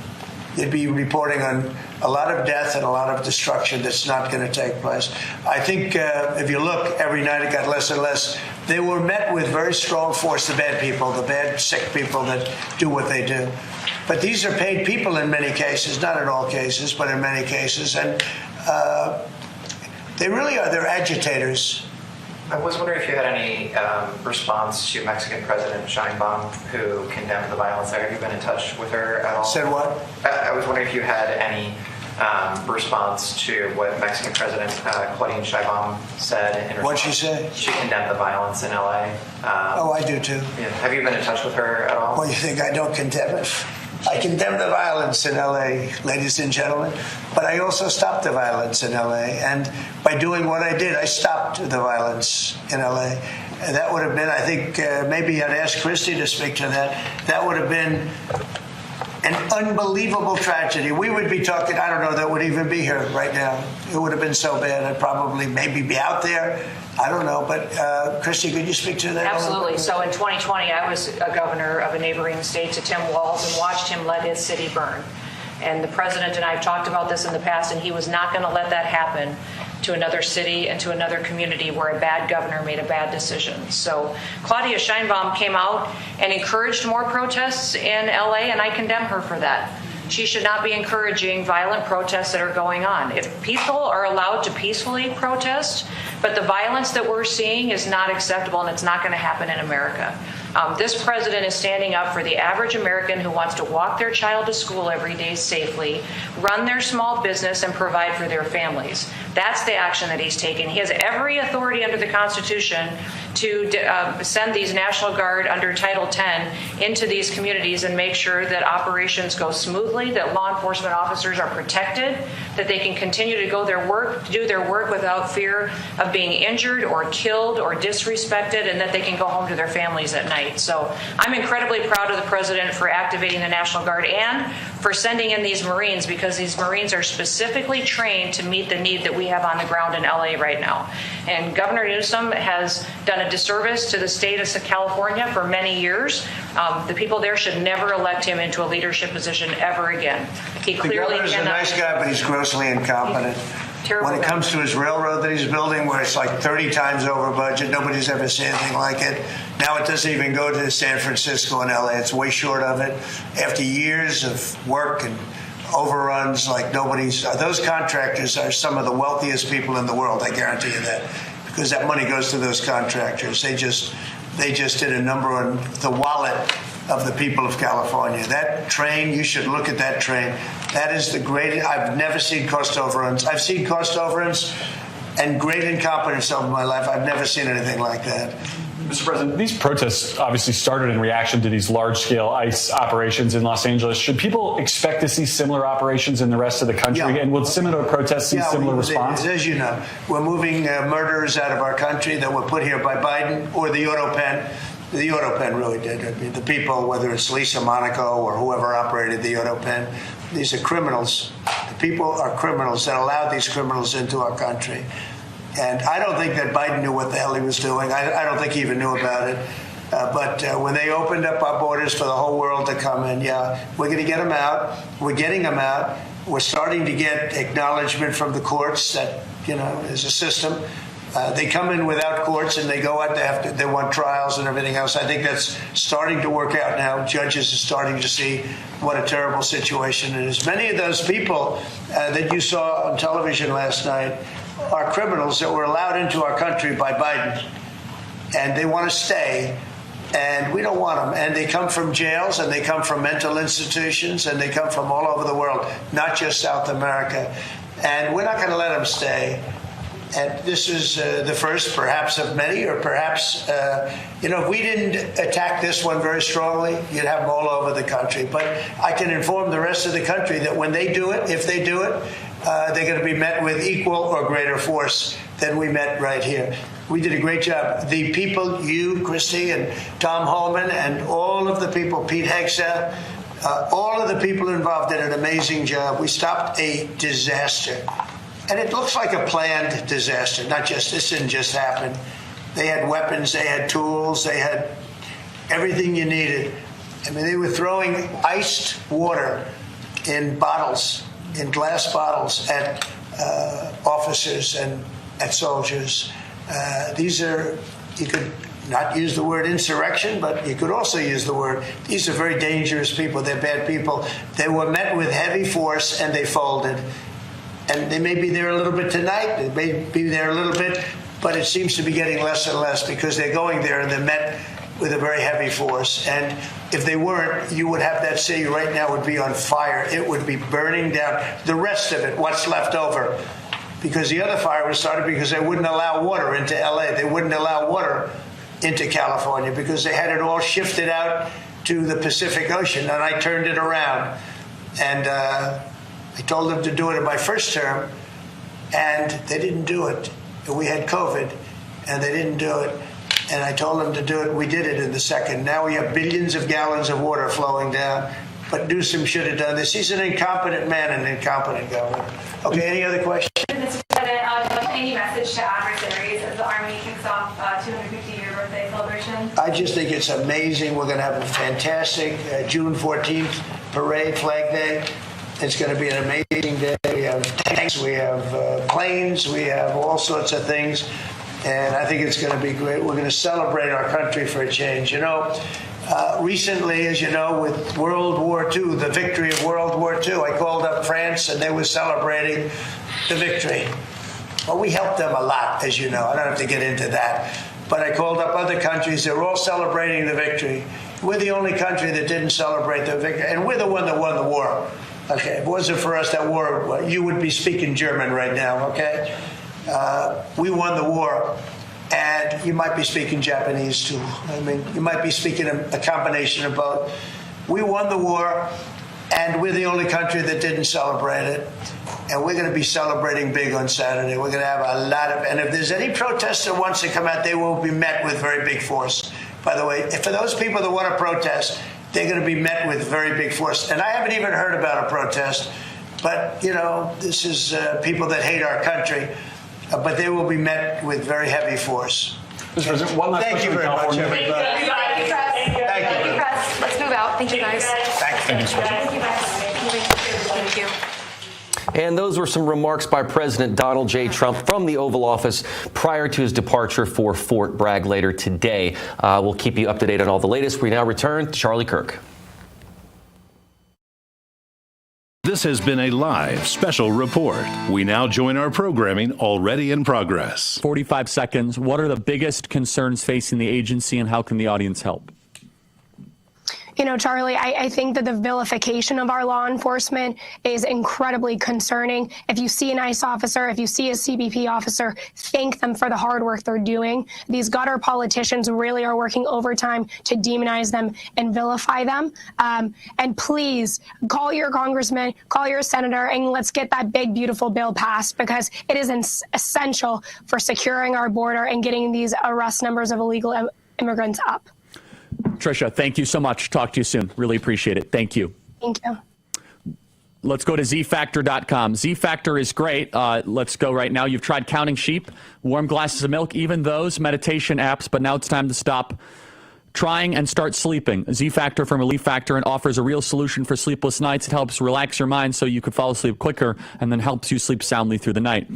You'd be reporting on a lot of death and a lot of destruction that's not going to take place. I think if you look, every night it got less and less. They were met with very strong force, the bad people, the bad, sick people that do what they do. But these are paid people in many cases, not in all cases, but in many cases. And they really are. They're agitators. I was wondering if you had any response to Mexican President Sheinbaum, who condemned the violence there. Have you been in touch with her at all? Said what? I was wondering if you had any response to what Mexican President Claudine Sheinbaum said. What'd she say? She condemned the violence in L.A. I do too. Yeah. Have you been in touch with her at all? Well, you think I don't condemn it? I condemn the violence in L.A., ladies and gentlemen, but I also stopped the violence in L.A. And by doing what I did, I stopped the violence in L.A. And that would have been, I think, maybe I'd ask Christie to speak to that. That would have been an unbelievable tragedy. We would be talking, I don't know that would even be here right now. It would have been so bad. I'd probably maybe be out there. I don't know, but Christy, could you speak to that? Absolutely. So in 2020, I was a governor of a neighboring state to Tim Walz and watched him let his city burn. And the president and I have talked about this in the past, and he was not going to let that happen to another city and to another community where a bad governor made a bad decision. So Claudia Sheinbaum came out and encouraged more protests in LA, and I condemn her for that. She should not be encouraging violent protests that are going on. If people are allowed to peacefully protest, but the violence that we're seeing is not acceptable, and it's not going to happen in America. This president is standing up for the average American who wants to walk their child to school every day safely, run their small business, and provide for their families. That's the action that he's taking. He has every authority under the Constitution to send these National Guard under Title X into these communities and make sure that operations go smoothly, that law enforcement officers are protected, that they can continue to do their work without fear of being injured or killed or disrespected, and that they can go home to their families at night. So I'm incredibly proud of the president for activating the National Guard and for sending in these Marines, because these Marines are specifically trained to meet the need that we have on the ground in LA right now. And Governor Newsom has done a disservice to the state of California for many years. The people there should never elect him into a leadership position ever again. He clearly cannot. The governor's a nice guy, but he's grossly incompetent. When it comes to his railroad that he's building, where it's like 30 times over budget, nobody's ever seen anything like it. Now it doesn't even go to San Francisco and LA. It's way short of it. After years of work and overruns like nobody's, those contractors are some of the wealthiest people in the world, I guarantee you that, because that money goes to those contractors. They just did a number on the wallet of the people of California. That train, you should look at that train. That is the greatest. I've never seen cost overruns. I've seen cost overruns and great incompetence over my life. I've never seen anything like that. Mr. President, these protests obviously started in reaction to these large-scale ICE operations in Los Angeles. Should people expect to see similar operations in the rest of the country? Yeah. And will similar protests see similar response? As you know, we're moving murderers out of our country that were put here by Biden or the auto pen. The auto pen really did. I mean, the people, whether it's Lisa Monaco or whoever operated the auto pen, these are criminals. The people are criminals that allowed these criminals into our country. And I don't think that Biden knew what the hell he was doing. I don't think he even knew about it. But when they opened up our borders for the whole world to come in, we're going to get them out. We're getting them out. We're starting to get acknowledgement from the courts that, there's a system. They come in without courts and they go out, they want trials and everything else. I think that's starting to work out now. Judges are starting to see what a terrible situation it is. Many of those people that you saw on television last night are criminals that were allowed into our country by Biden, and they want to stay, and we don't want them. And they come from jails, and they come from mental institutions, and they come from all over the world, not just South America. And we're not going to let them stay. And this is the first, perhaps, of many, or perhaps, if we didn't attack this one very strongly, you'd have them all over the country. But I can inform the rest of the country that when they do it, if they do it, they're going to be met with equal or greater force than we met right here. We did a great job. The people, you, Christy, and Tom Holman, and all of the people, Pete Hegseth, all of the people involved did an amazing job. We stopped a disaster. And it looks like a planned disaster, this didn't just happen. They had weapons, they had tools, they had everything you needed. I mean, they were throwing iced water in bottles, in glass bottles, at officers and at soldiers. You could not use the word insurrection, but you could also use the word, these are very dangerous people, they're bad people. They were met with heavy force and they folded. And they may be there a little bit tonight, they may be there a little bit, but it seems to be getting less and less because they're going there and they're met with a very heavy force. And if they weren't, you would have that city right now would be on fire. It would be burning down. The rest of it, what's left over, because the other fire was started because they wouldn't allow water into LA. They wouldn't allow water into California because they had it all shifted out to the Pacific Ocean. And I turned it around. And I told them to do it in my first term, and they didn't do it. We had COVID, and they didn't do it. And I told them to do it. We did it in the second. Now we have billions of gallons of water flowing down. But Newsom should have done this. He's an incompetent man and an incompetent governor. Okay, any other questions? Mr. President, any message to adversaries as the Army kicks off 250-year birthday celebration? I just think it's amazing. We're going to have a fantastic June 14th parade, Flag Day. It's going to be an amazing day. We have tanks, we have planes, we have all sorts of things. And I think it's going to be great. We're going to celebrate our country for a change. Recently, as you know, with World War II, the victory of World War II, I called up France and they were celebrating the victory. Well, we helped them a lot, as you know. I don't have to get into that. But I called up other countries. They're all celebrating the victory. We're the only country that didn't celebrate the victory. And we're the one that won the war. Okay, if it wasn't for us, that war, you would be speaking German right now, okay? We won the war, and you might be speaking Japanese too. I mean, you might be speaking a combination of both. We won the war, and we're the only country that didn't celebrate it. And we're going to be celebrating big on Saturday. We're going to have a lot of, and if there's any protester that wants to come out, they will be met with very big force. By the way, for those people that want to protest, they're going to be met with very big force. And I haven't even heard about a protest, but, this is people that hate our country, but they will be met with very heavy force. Mr. President, one last question. Thank you very much, everybody. Thank you, press. Let's move out. Thank you, guys. Thank you, Thank you, guys. Thank you. And those were some remarks by President Donald J. Trump from the Oval Office prior to his departure for Fort Bragg later today. We'll keep you up to date on all the latest. We now return to Charlie Kirk. This has been a live special report. We now join our programming already in progress. 45 seconds. What are the biggest concerns facing the agency, and how can the audience help? Charlie, I think that the vilification of our law enforcement is incredibly concerning. If you see an ICE officer, if you see a CBP officer, thank them for the hard work they're doing. These gutter politicians really are working overtime to demonize them and vilify them. And please call your congressman, call your senator, and let's get that big, beautiful bill passed, because it is essential for securing our border and getting these arrest numbers of illegal immigrants up. Tricia, thank you so much. Talk to you soon. Really appreciate it. Thank you. Thank you. Let's go to zfactor.com. Zfactor is great. Let's go right now. You've tried counting sheep, warm glasses of milk, even those meditation apps, but now it's time to stop trying and start sleeping. Z-Factor from Relief Factor and offers a real solution for sleepless nights. It helps relax your mind so you could fall asleep quicker, and then helps you sleep soundly through the night.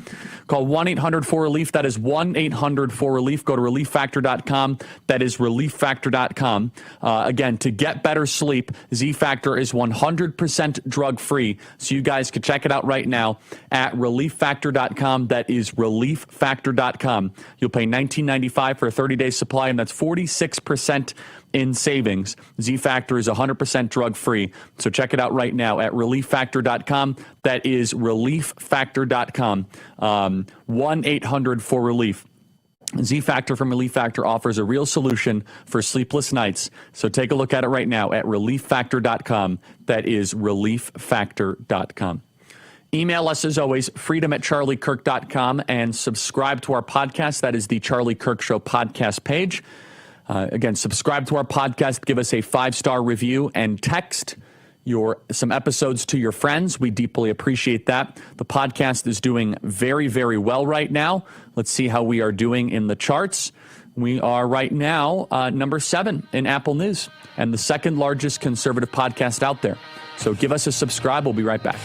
Call 1-800-4RELIEF. That is 1-800-4RELIEF. Go to relieffactor.com. That is relieffactor.com. Again, to get better sleep, Z-Factor is 100% drug-free. So you guys can check it out right now at relieffactor.com. That is relieffactor.com. You'll pay $19.95 for a 30-day supply, and that's 46% in savings. Z-Factor is 100% drug-free. So check it out right now at relieffactor.com. That is relieffactor.com. 1-800-4RELIEF. Z-Factor from Relief Factor offers a real solution for sleepless nights. So take a look at it right now at relieffactor.com. That is relieffactor.com. Email us, as always, freedom@charliekirk.com, and subscribe to our podcast. That is the Charlie Kirk Show podcast page. Again, subscribe to our podcast, give us a 5-star review, and text some episodes to your friends. We deeply appreciate that. The podcast is doing very, very well right now. Let's see how we are doing in the charts. We are right now number 7 in Apple News, and the second largest conservative podcast out there. So give us a subscribe. We'll be right back.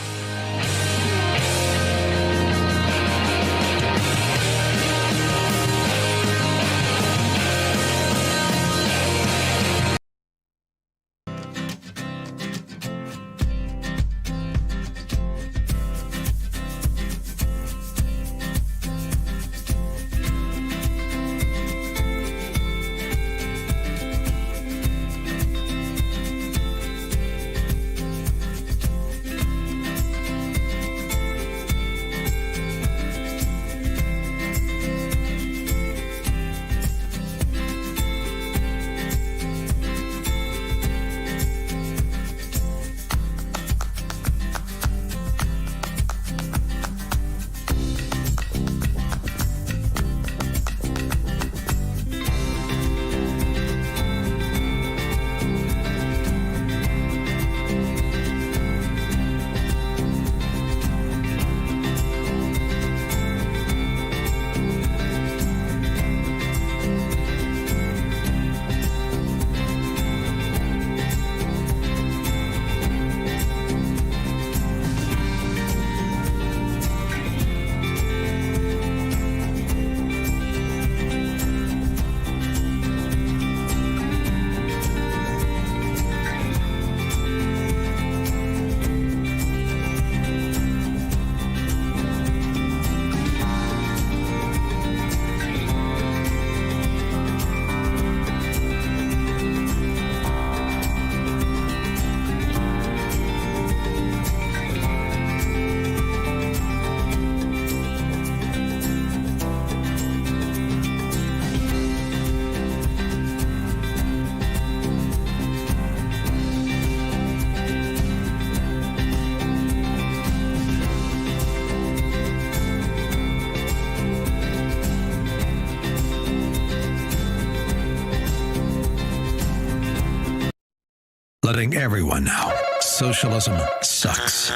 Letting everyone know socialism sucks.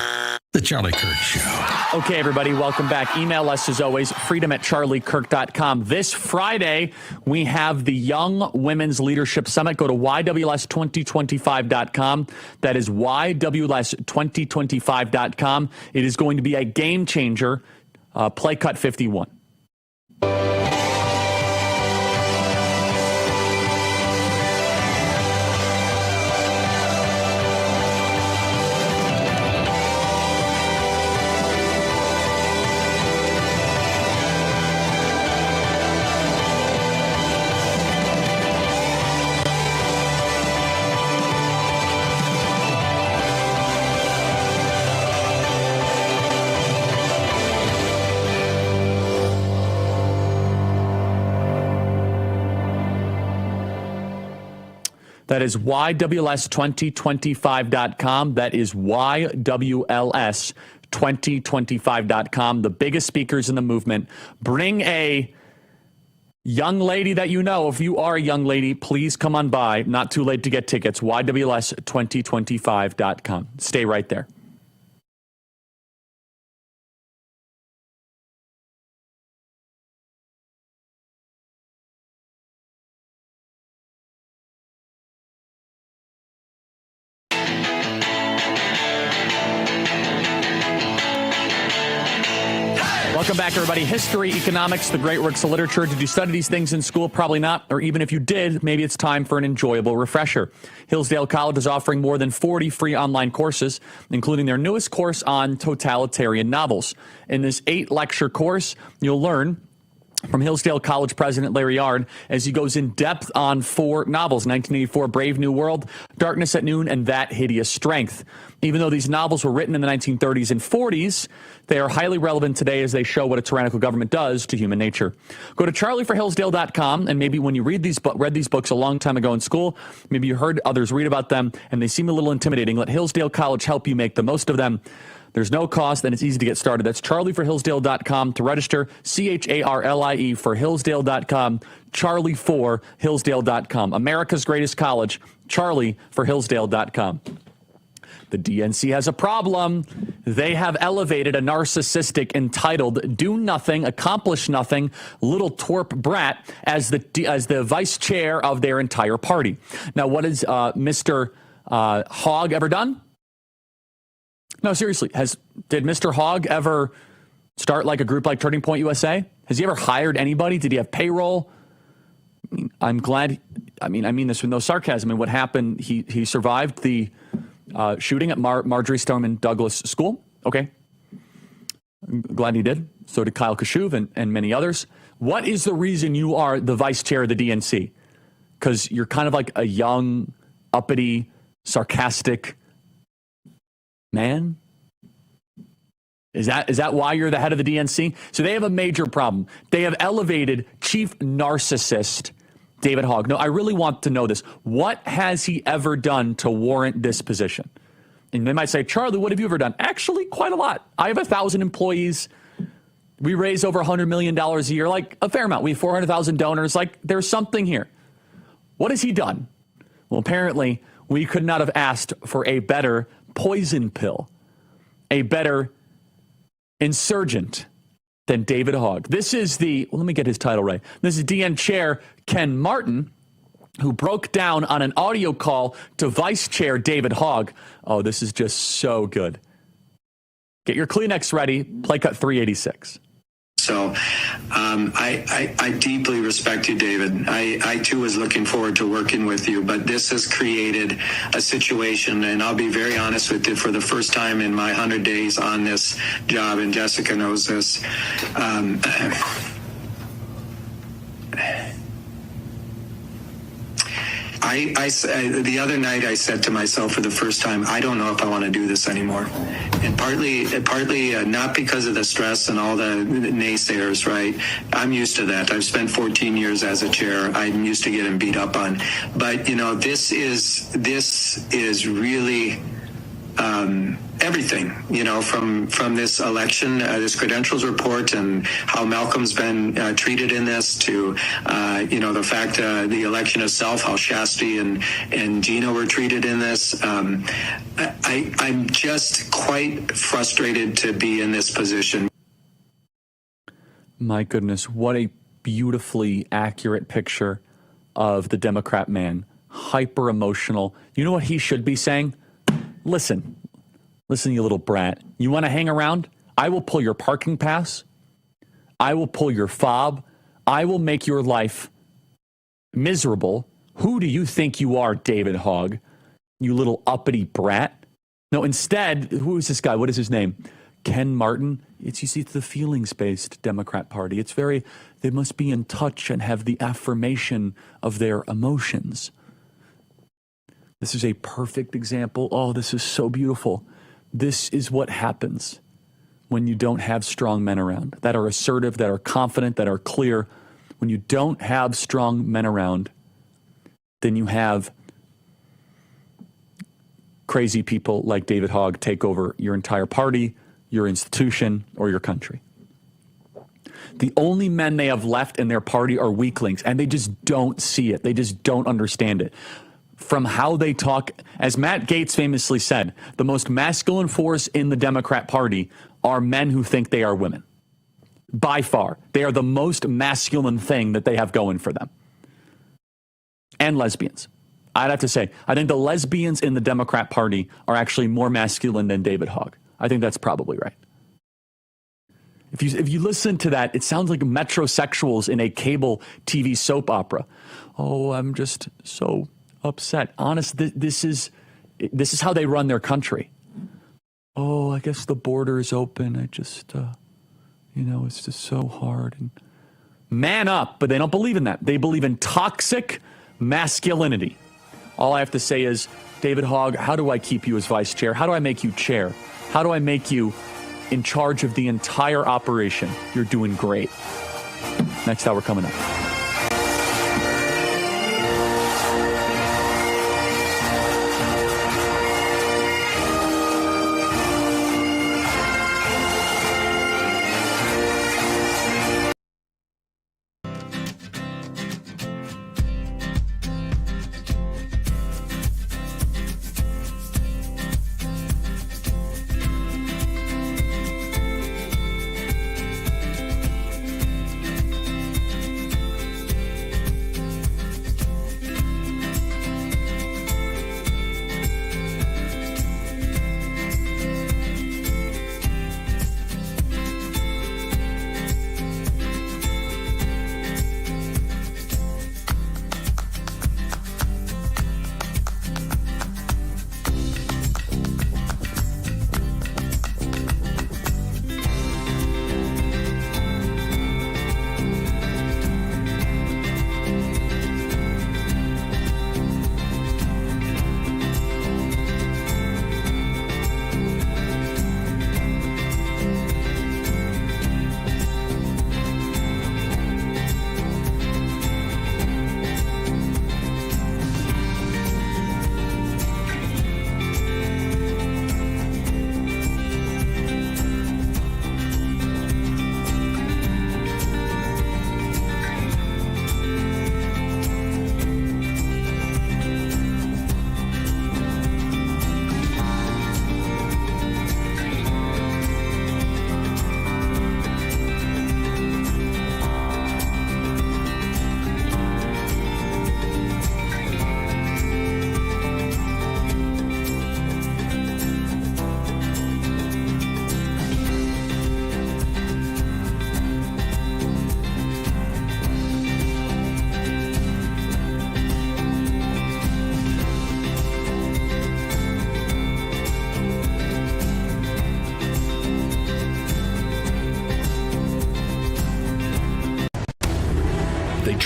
The Charlie Kirk Show. Okay, everybody, welcome back. Email us, as always, freedom@charliekirk.com. This Friday, we have the Young Women's Leadership Summit. Go to YWLS2025.com. That is YWLS2025.com. It is going to be a game changer. Play cut 51. That is YWLS2025.com. That is YWLS2025.com. The biggest speakers in the movement. Bring a young lady that you know. If you are a young lady, please come on by. Not too late to get tickets. YWLS2025.com. Stay right there. Welcome back, everybody. History, economics, the great works of literature. Did you study these things in school? Probably not. Or even if you did, maybe it's time for an enjoyable refresher. Hillsdale College is offering more than 40 free online courses, including their newest course on totalitarian novels. In this 8-lecture course, you'll learn from Hillsdale College President Larry Yard as he goes in depth on 4 novels: 1984, Brave New World, Darkness at Noon, and That Hideous Strength. Even though these novels were written in the 1930s and 40s, they are highly relevant today as they show what a tyrannical government does to human nature. Go to charlieforhillsdale.com, and maybe when you read these books a long time ago in school, maybe you heard others read about them, and they seem a little intimidating. Let Hillsdale College help you make the most of them. There's no cost, and it's easy to get started. That's charlieforhillsdale.com to register. CHARLIE for Hillsdale.com. Charlie4Hillsdale.com. America's greatest college. Charlieforhillsdale.com. The DNC has a problem. They have elevated a narcissistic, entitled, do-nothing, accomplish-nothing, little twerp brat as the vice chair of their entire party. Now, what has Mr. Hogg ever done? No, seriously, did Mr. Hogg ever start like a group like Turning Point USA? Has he ever hired anybody? Did he have payroll? I'm glad. I mean this with no sarcasm. And what happened? He survived the shooting at Marjorie Stoneman Douglas School. Okay, I'm glad he did. So did Kyle Kashuv and many others. What is the reason you are the vice chair of the DNC? Because you're kind of like a young, uppity, sarcastic man? Is that why you're the head of the DNC? So they have a major problem. They have elevated chief narcissist David Hogg. No, I really want to know this. What has he ever done to warrant this position? And they might say, Charlie, what have you ever done? Actually, quite a lot. I have 1,000 employees. We raise over $100 million a year, like a fair amount. We have 400,000 donors. Like, there's something here. What has he done? Well, apparently, we could not have asked for a better poison pill, a better insurgent than David Hogg. This is let me get his title right. This is DN Chair Ken Martin, who broke down on an audio call to Vice Chair David Hogg. Oh, this is just so good. Get your Kleenex ready. Play cut 386. So I deeply respect you, David. I too was looking forward to working with you, but this has created a situation, and I'll be very honest with you, for the first time in my 100 days on this job, and Jessica knows this, the other night I said to myself for the first time, I don't know if I want to do this anymore. And partly not because of the stress and all the naysayers, right? I'm used to that. I've spent 14 years as a chair. I'm used to getting beat up on. But, this is really everything, from this election, this credentials report, and how Malcolm's been treated in this, to, the fact the election itself, how Shasti and Gina were treated in this. I'm just quite frustrated to be in this position. My goodness, what a beautifully accurate picture of the Democrat man. Hyper emotional. You know what he should be saying? Listen, you little brat. You want to hang around? I will pull your parking pass. I will pull your fob. I will make your life miserable. Who do you think you are, David Hogg? You little uppity brat. No, instead, who is this guy? What is his name? Ken Martin. It's the feelings-based Democrat Party. They must be in touch and have the affirmation of their emotions. This is a perfect example. Oh, this is so beautiful. This is what happens when you don't have strong men around that are assertive, that are confident, that are clear. When you don't have strong men around, then you have crazy people like David Hogg take over your entire party, your institution, or your country. The only men they have left in their party are weaklings, and they just don't see it. They just don't understand it. From how they talk, as Matt Gaetz famously said, the most masculine force in the Democrat Party are men who think they are women. By far. They are the most masculine thing that they have going for them. And lesbians. I'd have to say, I think the lesbians in the Democrat Party are actually more masculine than David Hogg. I think that's probably right. If you listen to that, it sounds like metrosexuals in a cable TV soap opera. Oh, I'm just so upset. Honest, this is how they run their country. Oh, I guess the border is open. I just, it's just so hard. And man up, but they don't believe in that. They believe in toxic masculinity. All I have to say is, David Hogg, how do I keep you as vice chair? How do I make you chair? How do I make you in charge of the entire operation? You're doing great. Next hour coming up.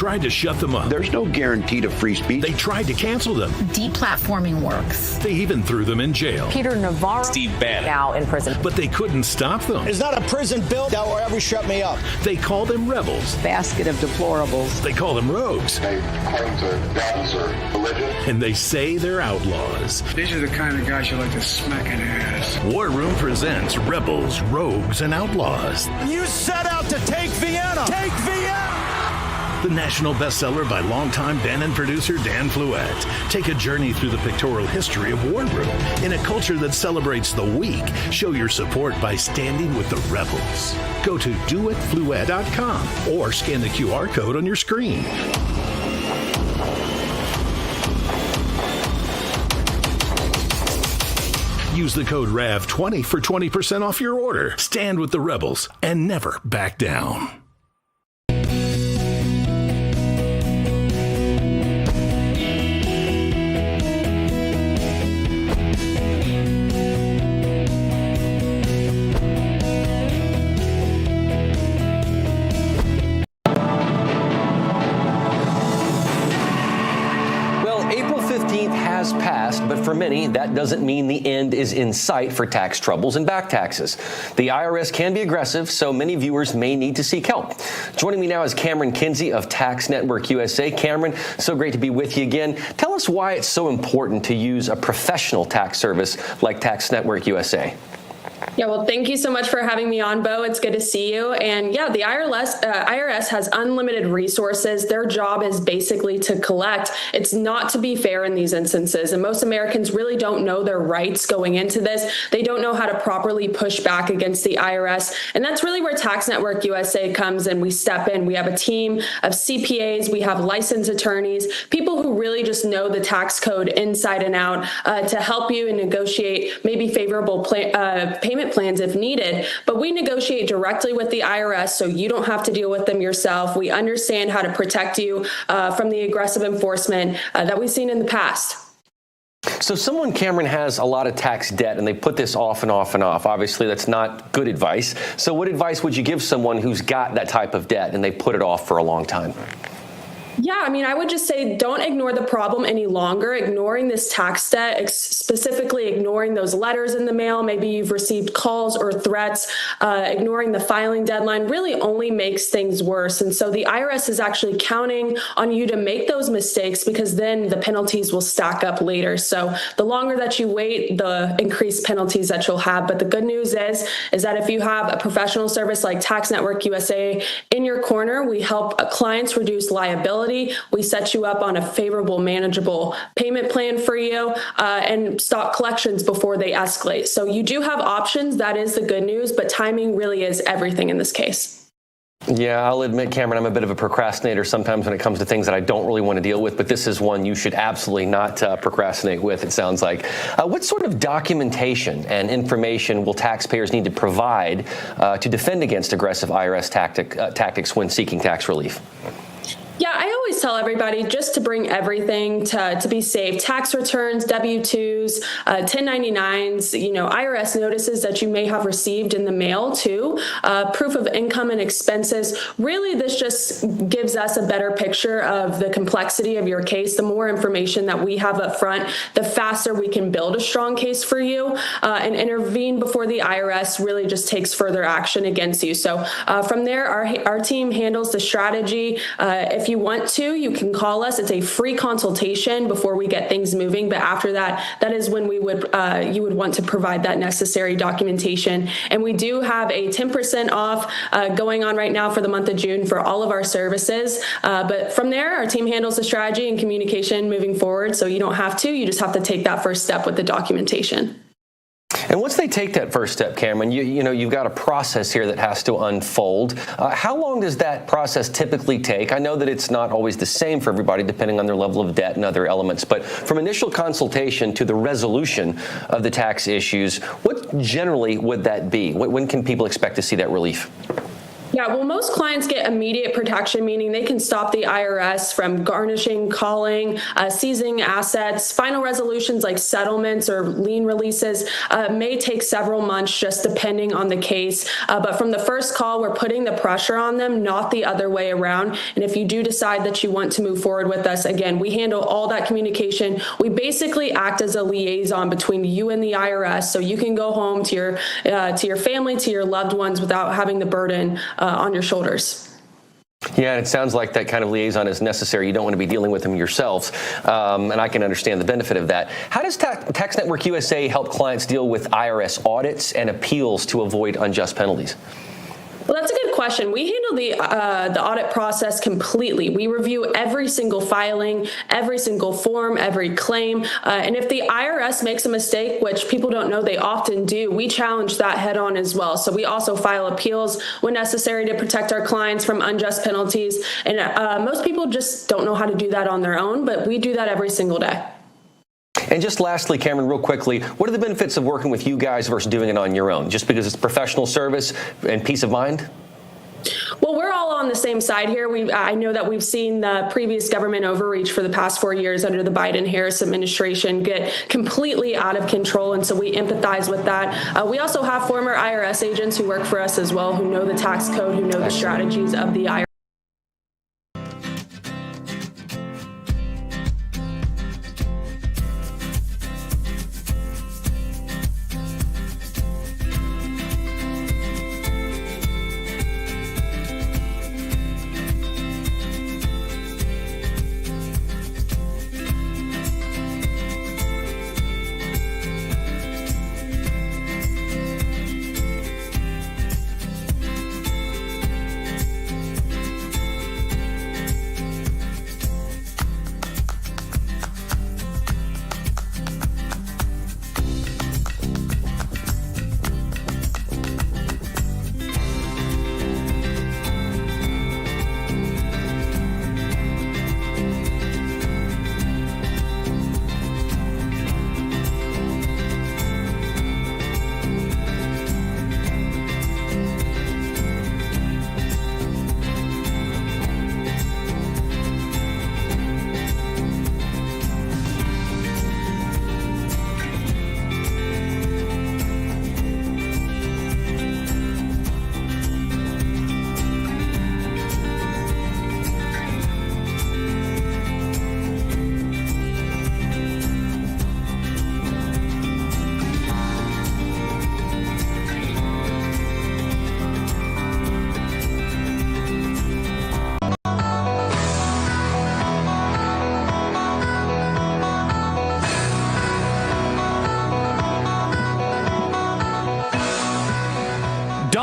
tried to shut them up. There's no guarantee to free speech. They tried to cancel them. Deplatforming works. They even threw them in jail. Peter Navarro, Steve Bannon, now in prison. But they couldn't stop them. It's not a prison bill that will ever shut me up. They call them rebels. Basket of deplorables. They call them rogues. They claim to guns or religion. And they say they're outlaws. These are the kind of guys you like to smack in the ass. War Room presents Rebels, Rogues, and Outlaws. You set out to take Vienna. Take Vienna! The national bestseller by longtime Bannon producer Dan Fluette. Take a journey through the pictorial history of War Room. In a culture that celebrates the weak, show your support by standing with the rebels. Go to doitfluette.com or scan the QR code on your screen. Use the code RAV20 for 20% off your order. Stand with the rebels and never back down. but for many, that doesn't mean the end is in sight for tax troubles and back taxes. The IRS can be aggressive, so many viewers may need to seek help. Joining me now is Cameron Kinsey of Tax Network USA. Cameron, so great to be with you again. Tell us why it's so important to use a professional tax service like Tax Network USA. Yeah, well, thank you so much for having me on, Bo. It's good to see you. And yeah, the IRS has unlimited resources. Their job is basically to collect. It's not to be fair in these instances. And most Americans really don't know their rights going into this. They don't know how to properly push back against the IRS. And that's really where Tax Network USA comes in. We step in. We have a team of CPAs. We have licensed attorneys, people who really just know the tax code inside and out to help you and negotiate maybe favorable payment plans if needed, but we negotiate directly with the IRS so you don't have to deal with them yourself. We understand how to protect you from the aggressive enforcement that we've seen in the past. So someone, Cameron, has a lot of tax debt and they put this off and off and off. Obviously, that's not good advice. So what advice would you give someone who's got that type of debt and they put it off for a long time? Yeah, I mean, I would just say don't ignore the problem any longer. Ignoring this tax debt, specifically ignoring those letters in the mail, maybe you've received calls or threats, ignoring the filing deadline really only makes things worse. And so the IRS is actually counting on you to make those mistakes because then the penalties will stack up later. So the longer that you wait, the increased penalties that you'll have. But the good news is that if you have a professional service like Tax Network USA in your corner, we help clients reduce liability. We set you up on a favorable, manageable payment plan for you and stop collections before they escalate. So you do have options. That is the good news, but timing really is everything in this case. Yeah, I'll admit, Cameron, I'm a bit of a procrastinator sometimes when it comes to things that I don't really want to deal with, but this is one you should absolutely not procrastinate with, it sounds like. What sort of documentation and information will taxpayers need to provide to defend against aggressive IRS tactics when seeking tax relief? Yeah, I always tell everybody just to bring everything to be safe. Tax returns, W-2s, 1099s, IRS notices that you may have received in the mail too, proof of income and expenses. Really, this just gives us a better picture of the complexity of your case. The more information that we have up front, the faster we can build a strong case for you and intervene before the IRS really just takes further action against you. So from there, our team handles the strategy. If you want to, you can call us. It's a free consultation before we get things moving. But after that is when you would want to provide that necessary documentation. And we do have a 10% off going on right now for the month of June for all of our services. But from there, our team handles the strategy and communication moving forward. So you don't have to. You just have to take that first step with the documentation. And once they take that first step, Cameron, you've got a process here that has to unfold. How long does that process typically take? I know that it's not always the same for everybody, depending on their level of debt and other elements. But from initial consultation to the resolution of the tax issues, what generally would that be? When can people expect to see that relief? Yeah, well, most clients get immediate protection, meaning they can stop the IRS from garnishing, calling, seizing assets. Final resolutions like settlements or lien releases may take several months, just depending on the case. But from the first call, we're putting the pressure on them, not the other way around. And if you do decide that you want to move forward with us, again, we handle all that communication. We basically act as a liaison between you and the IRS, so you can go home to your family, to your loved ones without having the burden on your shoulders. Yeah, and it sounds like that kind of liaison is necessary. You don't want to be dealing with them yourselves, and I can understand the benefit of that. How does Tax Network USA help clients deal with IRS audits and appeals to avoid unjust penalties? Well, that's a good question. We handle the audit process completely. We review every single filing, every single form, every claim. And if the IRS makes a mistake, which people don't know they often do, we challenge that head on as well. So we also file appeals when necessary to protect our clients from unjust penalties. And most people just don't know how to do that on their own, but we do that every single day. And just lastly, Cameron, real quickly, what are the benefits of working with you guys versus doing it on your own? Just because it's professional service and peace of mind? Well, we're all on the same side here. I know that we've seen the previous government overreach for the past 4 years under the Biden-Harris administration get completely out of control, and so we empathize with that. We also have former IRS agents who work for us as well, who know the tax code, who know the strategies of the IRS.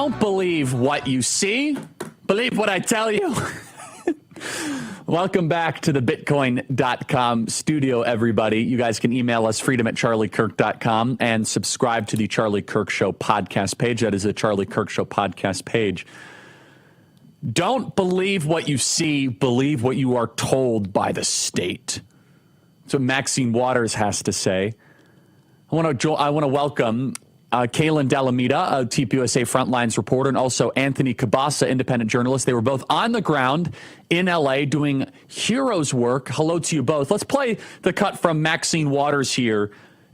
Don't believe what you see. Believe what I tell you. Welcome back to the Bitcoin.com studio, everybody. You guys can email us freedom@charliekirk.com and subscribe to the Charlie Kirk Show podcast page. That is the Charlie Kirk Show podcast page. Don't believe what you see. Believe what you are told by the state. That's what Maxine Waters has to say. I want to welcome Kaylin Delamita, a TPUSA Frontlines reporter, and also Anthony Cabasa, independent journalist. They were both on the ground in L.A. doing heroes work. Hello to you both. Let's play the cut from Maxine Waters here.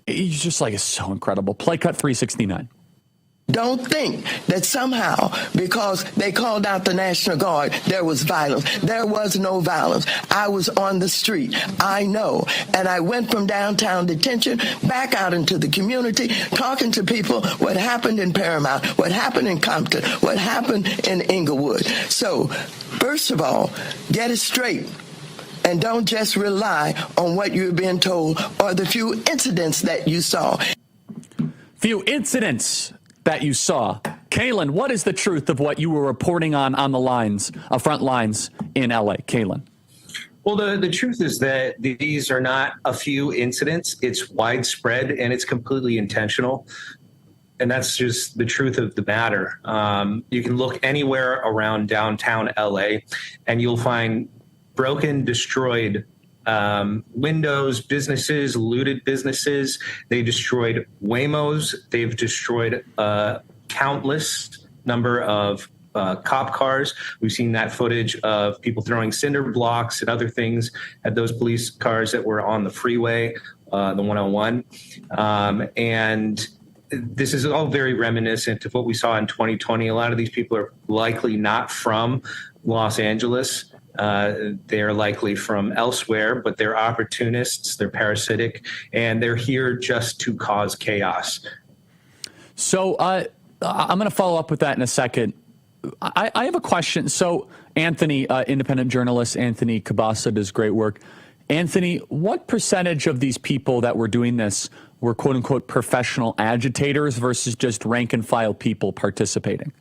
He's just like, it's so incredible. Play cut 369. Don't think that somehow, because they called out the National Guard, there was violence. There was no violence. I was on the street. I know. And I went from downtown detention back out into the community, talking to people what happened in Paramount, what happened in Compton, what happened in Inglewood. So, first of all, get it straight. And don't just rely on what you're being told or the few incidents that you saw. Few incidents that you saw. Kaylin, what is the truth of what you were reporting on the lines, front lines in LA? Kaylin. Well, the truth is that these are not a few incidents. It's widespread and it's completely intentional. And that's just the truth of the matter. You can look anywhere around downtown LA and you'll find broken, destroyed windows, businesses, looted businesses. They destroyed Waymos. They've destroyed countless number of cop cars. We've seen that footage of people throwing cinder blocks and other things at those police cars that were on the freeway, the 101. And this is all very reminiscent of what we saw in 2020. A lot of these people are likely not from Los Angeles. They're likely from elsewhere, but they're opportunists, they're parasitic, and they're here just to cause chaos. So I'm going to follow up with that in a second. I have a question. So Anthony, independent journalist, Anthony Cabasa does great work. Anthony, what percentage of these people that were doing this were quote unquote professional agitators versus just rank and file people participating?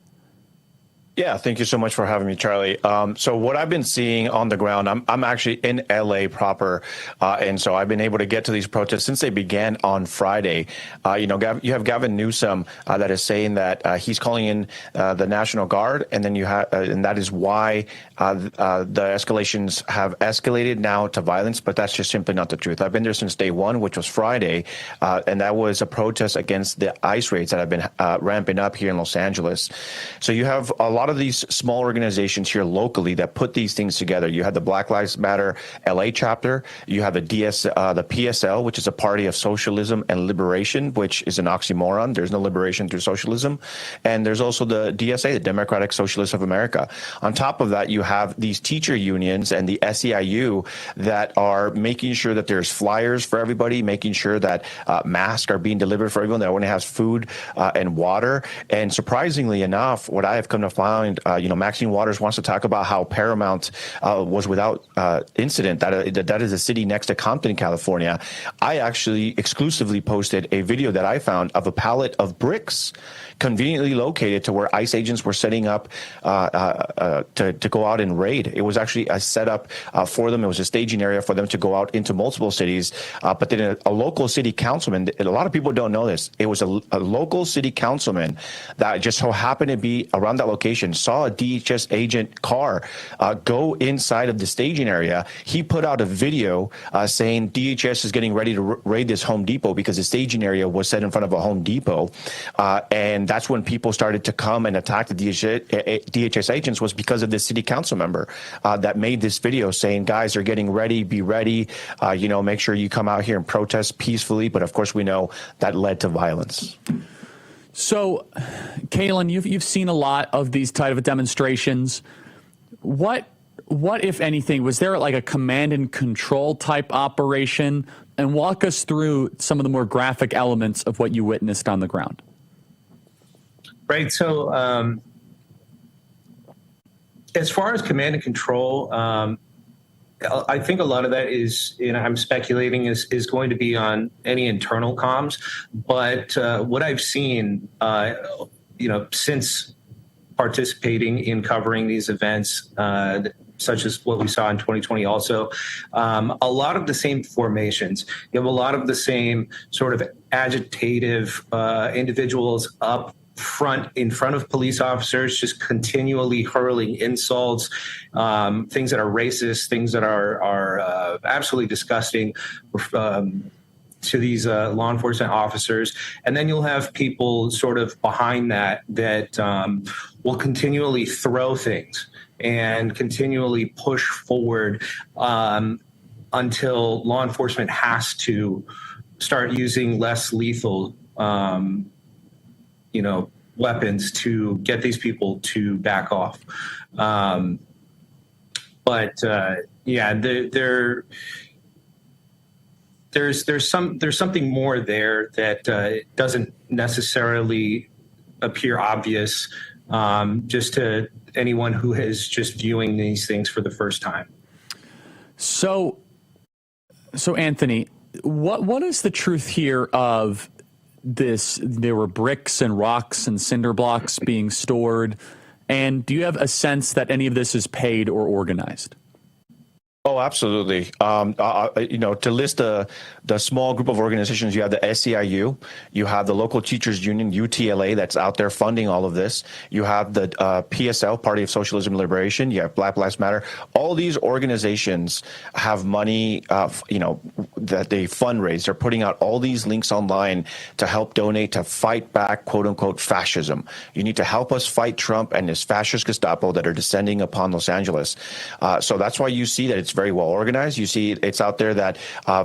Yeah, thank you so much for having me, Charlie. So what I've been seeing on the ground, I'm actually in LA proper, and so I've been able to get to these protests since they began on Friday. You have Gavin Newsom that is saying that he's calling in the National Guard, and then and that is why the escalations have escalated now to violence. But that's just simply not the truth. I've been there since day one, which was Friday, and that was a protest against the ICE raids that have been ramping up here in Los Angeles. So you have a lot of these small organizations here locally that put these things together. You have the Black Lives Matter LA chapter. You have the PSL, which is a party of socialism and liberation, which is an oxymoron. There's no liberation through socialism. And there's also the DSA, the Democratic Socialists of America. On top of that, you have these teacher unions and the SEIU that are making sure that there's flyers for everybody, making sure that masks are being delivered for everyone, that everyone has food and water. And surprisingly enough, what I have come to find, Maxine Waters wants to talk about how Paramount was without incident. That is a city next to Compton, California. I actually exclusively posted a video that I found of a pallet of bricks conveniently located to where ICE agents were setting up to go out and raid. It was actually a setup for them. It was a staging area for them to go out into multiple cities. But then a local city councilman, and a lot of people don't know this, it was a local city councilman that just so happened to be around that location, saw a DHS agent car go inside of the staging area. He put out a video saying DHS is getting ready to raid this Home Depot because the staging area was set in front of a Home Depot. And that's when people started to come and attack the DHS agents, was because of this city council member that made this video saying, guys are getting ready, be ready, make sure you come out here and protest peacefully. But of course, we know that led to violence. So, Kaylin, you've seen a lot of these type of demonstrations. What, if anything, was there like a command and control type operation? And walk us through some of the more graphic elements of what you witnessed on the ground. Right. So, as far as command and control, I think a lot of that is, I'm speculating, is going to be on any internal comms. But what I've seen, since participating in covering these events, such as what we saw in 2020 also. A lot of the same formations. You have a lot of the same sort of agitative individuals up front in front of police officers, just continually hurling insults, things that are racist, things that are absolutely disgusting to these law enforcement officers. And then you'll have people sort of behind that will continually throw things and continually push forward until law enforcement has to start using less lethal weapons to get these people to back off. There's something more there that doesn't necessarily appear obvious just to anyone who is just viewing these things for the first time. So Anthony, what is the truth here of this? There were bricks and rocks and cinder blocks being stored. And do you have a sense that any of this is paid or organized? Oh, absolutely. To list the small group of organizations, you have the SEIU, you have the local teachers union, UTLA, that's out there funding all of this. You have the PSL, Party of Socialism and Liberation. You have Black Lives Matter. All these organizations have money, that they fundraise. They're putting out all these links online to help donate to fight back, quote unquote, fascism. You need to help us fight Trump and his fascist Gestapo that are descending upon Los Angeles. So that's why you see that it's very well organized. You see it's out there that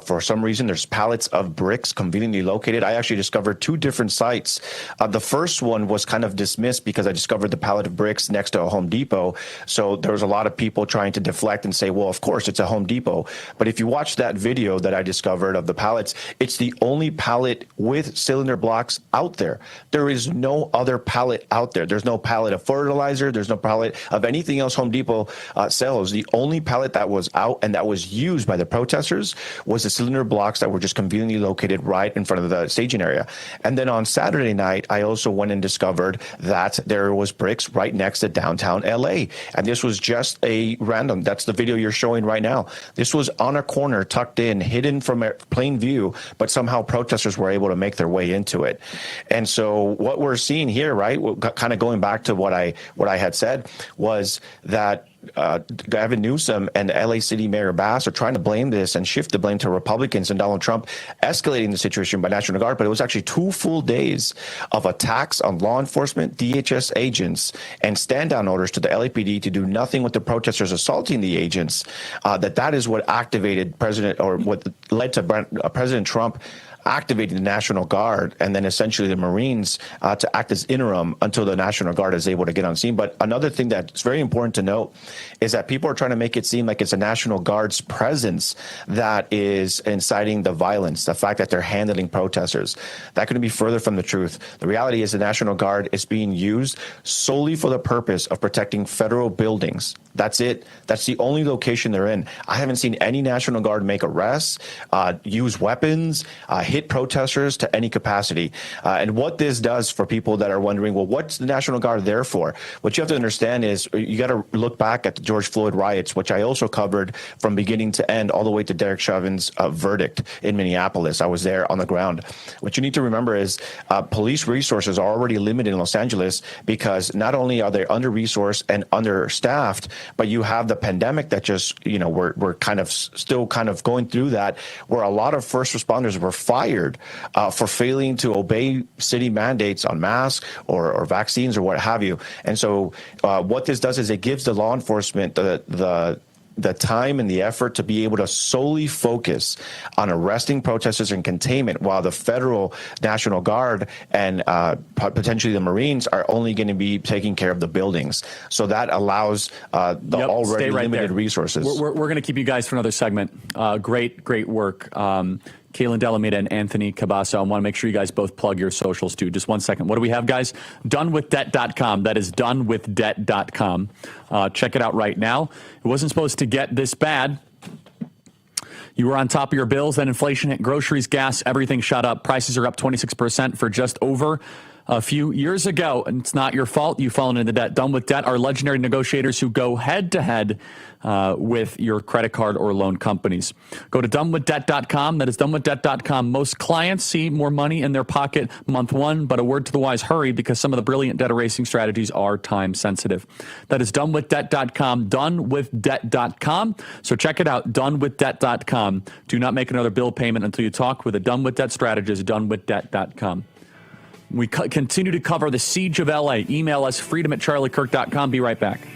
for some reason there's pallets of bricks conveniently located. I actually discovered two different sites. The first one was kind of dismissed because I discovered the pallet of bricks next to a Home Depot. So there was a lot of people trying to deflect and say, well, of course it's a Home Depot. But if you watch that video that I discovered of the pallets, it's the only pallet with cylinder blocks out there. There is no other pallet out there. There's no pallet of fertilizer. There's no pallet of anything else Home Depot sells. The only pallet that was out and that was used by the protesters was the cylinder blocks that were just conveniently located right in front of the staging area. And then on Saturday night, I also went and discovered that there was bricks right next to downtown LA. And this was just a random, that's the video you're showing right now. This was on a corner, tucked in, hidden from plain view, but somehow protesters were able to make their way into it. And so what we're seeing here, right, kind of going back to what I had said, was that Gavin Newsom and LA City Mayor Bass are trying to blame this and shift the blame to Republicans and Donald Trump escalating the situation by National Guard. But it was actually 2 full days of attacks on law enforcement, DHS agents, and stand-down orders to the LAPD to do nothing with the protesters assaulting the agents. That is what activated what led to President Trump activating the National Guard and then essentially the Marines to act as interim until the National Guard is able to get on scene. But another thing that's very important to note is that people are trying to make it seem like it's a National Guard's presence that is inciting the violence, the fact that they're handling protesters. That couldn't be further from the truth. The reality is the National Guard is being used solely for the purpose of protecting federal buildings. That's it. That's the only location they're in. I haven't seen any National Guard make arrests, use weapons, hit protesters to any capacity. And what this does for people that are wondering, well, what's the National Guard there for? What you have to understand is you got to look back at the George Floyd riots, which I also covered from beginning to end, all the way to Derek Chauvin's verdict in Minneapolis. I was there on the ground. What you need to remember is police resources are already limited in Los Angeles because not only are they under-resourced and understaffed, but you have the pandemic that just, we're kind of still kind of going through that, where a lot of first responders were fired for failing to obey city mandates on masks or vaccines or what have you. And so what this does is it gives the law enforcement the time and the effort to be able to solely focus on arresting protesters and containment, while the federal National Guard and potentially the Marines are only going to be taking care of the buildings. So that allows the already limited resources. We're going to keep you guys for another segment. Great work. Kaylin Delameda and Anthony Cabasso. I want to make sure you guys both plug your socials too. Just 1 second. What do we have, guys? Donewithdebt.com. That is donewithdebt.com. Check it out right now. It wasn't supposed to get this bad. You were on top of your bills, then inflation hit groceries, gas, everything shot up. Prices are up 26% for just over a few years ago, and it's not your fault. You've fallen into debt. Done with Debt are legendary negotiators who go head-to-head with your credit card or loan companies. Go to donewithdebt.com. That is donewithdebt.com. Most clients see more money in their pocket month one, but a word to the wise, hurry, because some of the brilliant debt erasing strategies are time sensitive. That is donewithdebt.com, donewithdebt.com. So check it out, donewithdebt.com. Do not make another bill payment until you talk with a Done With Debt strategist, donewithdebt.com. We continue to cover the siege of LA. Email us, freedom@charliekirk.com. Be right back.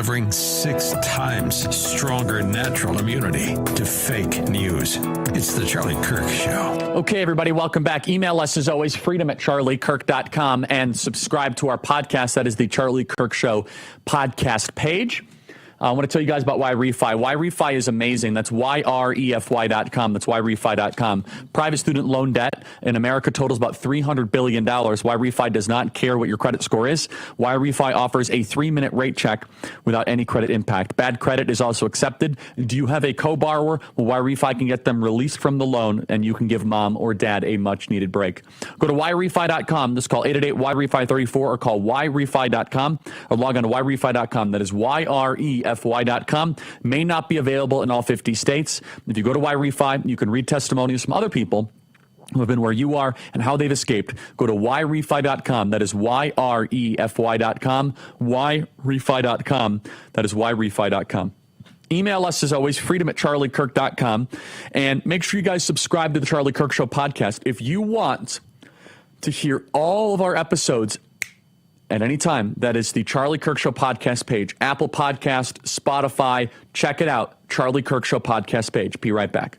delivering 6 times stronger natural immunity to fake news. It's the Charlie Kirk Show. Okay, everybody, welcome back. Email us, as always, freedom@charliekirk.com, and subscribe to our podcast. That is the Charlie Kirk Show podcast page. I want to tell you guys about YRefi. YRefi is amazing. That's YREFY.com. That's YRefi.com. Private student loan debt in America totals about $300 billion. YRefi does not care what your credit score is. YRefi offers a 3-minute rate check without any credit impact. Bad credit is also accepted. Do you have a co-borrower? Well, YRefi can get them released from the loan, and you can give mom or dad a much-needed break. Go to YRefi.com. Just call 888-YRefi34 or call YRefi.com or log on to YRefi.com. That is YREFY.com. May not be available in all 50 states. If you go to YRefi, you can read testimonies from other people who have been where you are and how they've escaped. Go to YRefi.com. That is YREFY.com. YRefi.com. That is YRefi.com. Email us, as always, freedom@charliekirk.com. And make sure you guys subscribe to the Charlie Kirk Show podcast. If you want to hear all of our episodes at any time. That is the Charlie Kirk Show podcast page, Apple Podcast, Spotify. Check it out, Charlie Kirk Show podcast page. Be right back.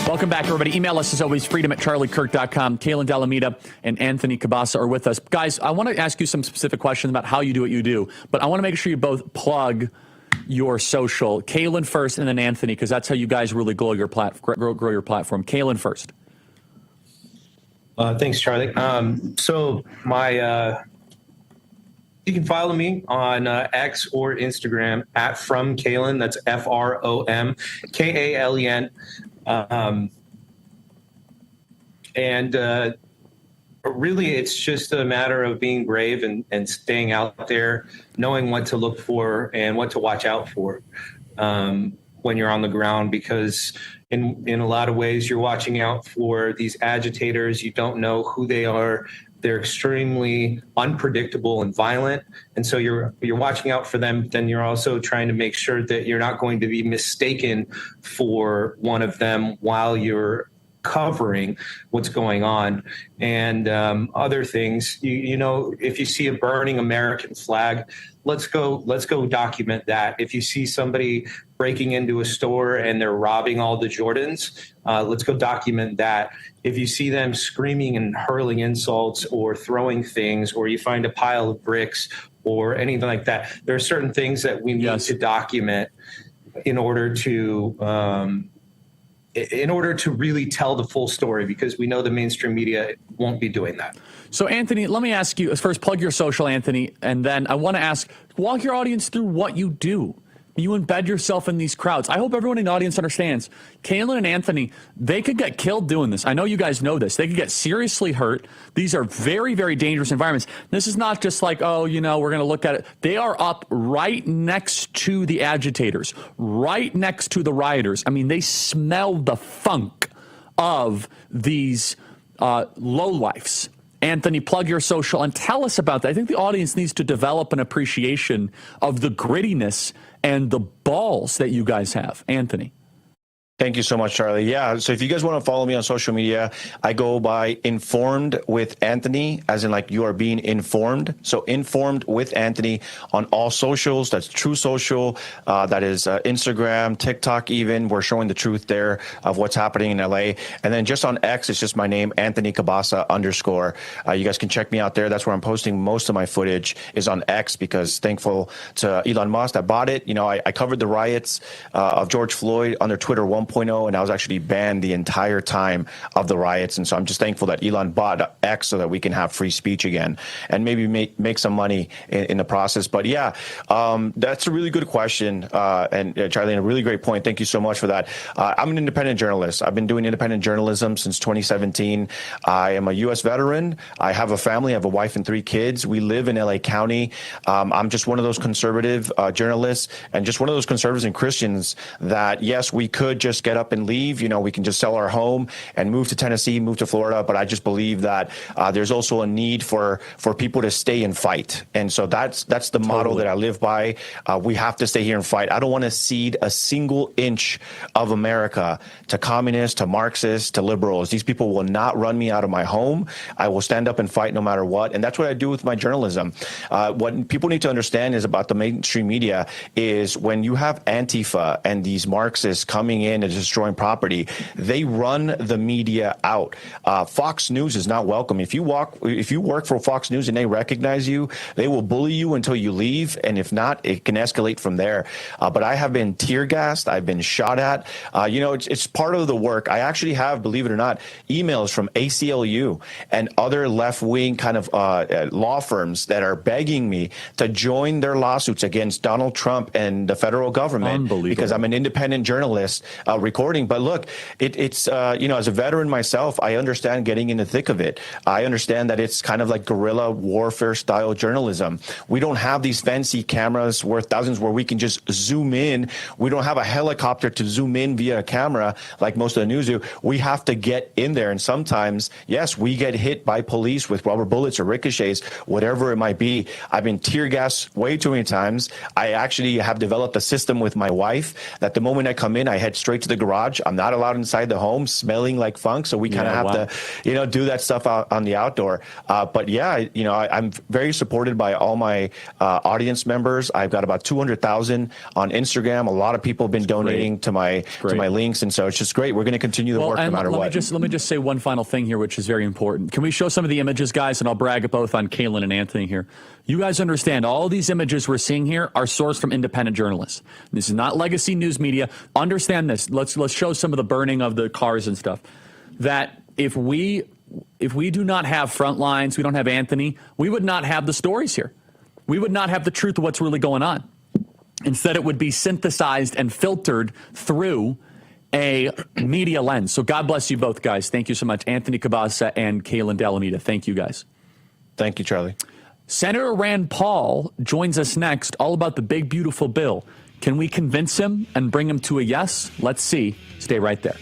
Welcome back, everybody. Email us, as always, freedom@charliekirk.com. Kaylin Delamita and Anthony Cabasa are with us. Guys, I want to ask you some specific questions about how you do what you do, but I want to make sure you both plug your social. Kaylin first and then Anthony, because that's how you guys really grow your platform. Kaylin first. Thanks, Charlie. So you can follow me on X or Instagram at From Kaylin. That's FROMKALEN. Really, it's just a matter of being brave and staying out there, knowing what to look for and what to watch out for when you're on the ground, because in a lot of ways you're watching out for these agitators. You don't know who they are. They're extremely unpredictable and violent. And so you're watching out for them. Then you're also trying to make sure that you're not going to be mistaken for one of them while you're covering what's going on. And other things, you know, if you see a burning American flag, let's go document that. If you see somebody breaking into a store and they're robbing all the Jordans, let's go document that. If you see them screaming and hurling insults or throwing things, or you find a pile of bricks or anything like that, there are certain things that we need to document in order to really tell the full story, because we know the mainstream media won't be doing that. So, Anthony, let me ask you, first, plug your social, Anthony, and then I want to ask, walk your audience through what you do. You embed yourself in these crowds. I hope everyone in the audience understands. Kaylin and Anthony, they could get killed doing this. I know you guys know this. They could get seriously hurt. These are very, very dangerous environments. This is not just like, oh, you know, we're going to look at it. They are up right next to the agitators, right next to the rioters. I mean, they smell the funk of these lowlifes. Anthony, plug your social and tell us about that. I think the audience needs to develop an appreciation of the grittiness and the balls that you guys have. Anthony. Thank you so much, Charlie. Yeah, so if you guys want to follow me on social media, I go by Informed with Anthony, as in like you are being informed. So Informed with Anthony on all socials. That's True Social. That is Instagram, TikTok even. We're showing the truth there of what's happening in LA. And then just on X, it's just my name, Anthony Cabasa _. You guys can check me out there. That's where I'm posting most of my footage is on X, because thankful to Elon Musk that bought it. You know, I covered the riots of George Floyd under Twitter 1.0, and I was actually banned the entire time of the riots. And so I'm just thankful that Elon bought X so that we can have free speech again and maybe make some money in the process. But yeah, that's a really good question. And Charlie, a really great point. Thank you so much for that. I'm an independent journalist. I've been doing independent journalism since 2017. I am a U.S. veteran. I have a family. I have a wife and 3 kids. We live in LA County. I'm just one of those conservative journalists, and just one of those conservatives and Christians that, yes, we could just get up and leave. You know, we can just sell our home and move to Tennessee, move to Florida. But I just believe that there's also a need for people to stay and fight. And so that's the motto that I live by. We have to stay here and fight. I don't want to cede a single inch of America to communists, to Marxists, to liberals. These people will not run me out of my home. I will stand up and fight no matter what. And that's what I do with my journalism. What people need to understand is about the mainstream media is when you have Antifa and these Marxists coming in and destroying property, they run the media out. Fox News is not welcome. If you work for Fox News and they recognize you, they will bully you until you leave. And if not, it can escalate from there. But I have been tear gassed. I've been shot at. You know, it's part of the work. I actually have, believe it or not, emails from ACLU and other left-wing kind of law firms that are begging me to join their lawsuits against Donald Trump and the federal government because I'm an independent journalist recording. But look, it's as a veteran myself, I understand getting in the thick of it. I understand that it's kind of like guerrilla warfare style journalism. We don't have these fancy cameras worth thousands where we can just zoom in. We don't have a helicopter to zoom in via a camera like most of the news do. We have to get in there. And sometimes, yes, we get hit by police with rubber bullets or ricochets, whatever it might be. I've been tear gassed way too many times. I actually have developed a system with my wife that the moment I come in, I head straight to the garage. I'm not allowed inside the home smelling like funk. So we kind of have to, do that stuff out on the outdoor. But yeah, I'm very supported by all my audience members. I've got about 200,000 on Instagram. A lot of people have been donating to my links. And so it's just great. We're going to continue the work no matter what. Let me just say one final thing here, which is very important. Can we show some of the images, guys? And I'll brag both on Kaylin and Anthony here. You guys understand all these images we're seeing here are sourced from independent journalists. This is not legacy news media. Understand this. Let's show some of the burning of the cars and stuff. That if we do not have front lines, we don't have Anthony, we would not have the stories here. We would not have the truth of what's really going on. Instead, it would be synthesized and filtered through a media lens. So God bless you both, guys. Thank you so much. Anthony Cabasa and Kaylin Dalamita. Thank you, guys. Thank you, Charlie. Senator Rand Paul joins us next, all about the big, beautiful bill. Can we convince him and bring him to a yes? Let's see. Stay right there.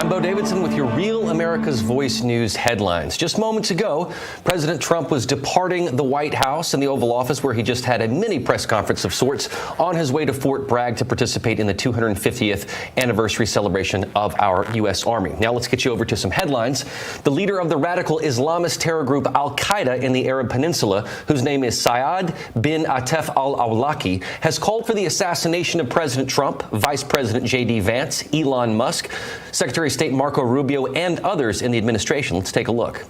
Bo Davidson with your Real America's Voice News headlines. Just moments ago, President Trump was departing the White House and the Oval Office, where he just had a mini press conference of sorts on his way to Fort Bragg to participate in the 250th anniversary celebration of our U.S. Army. Now let's get you over to some headlines. The leader of the radical Islamist terror group Al-Qaeda in the Arab Peninsula, whose name is Saad bin Atef al-Awlaki, has called for the assassination of President Trump, Vice President J.D. Vance, Elon Musk, Secretary of State Marco Rubio, and others in the administration. Let's take a look.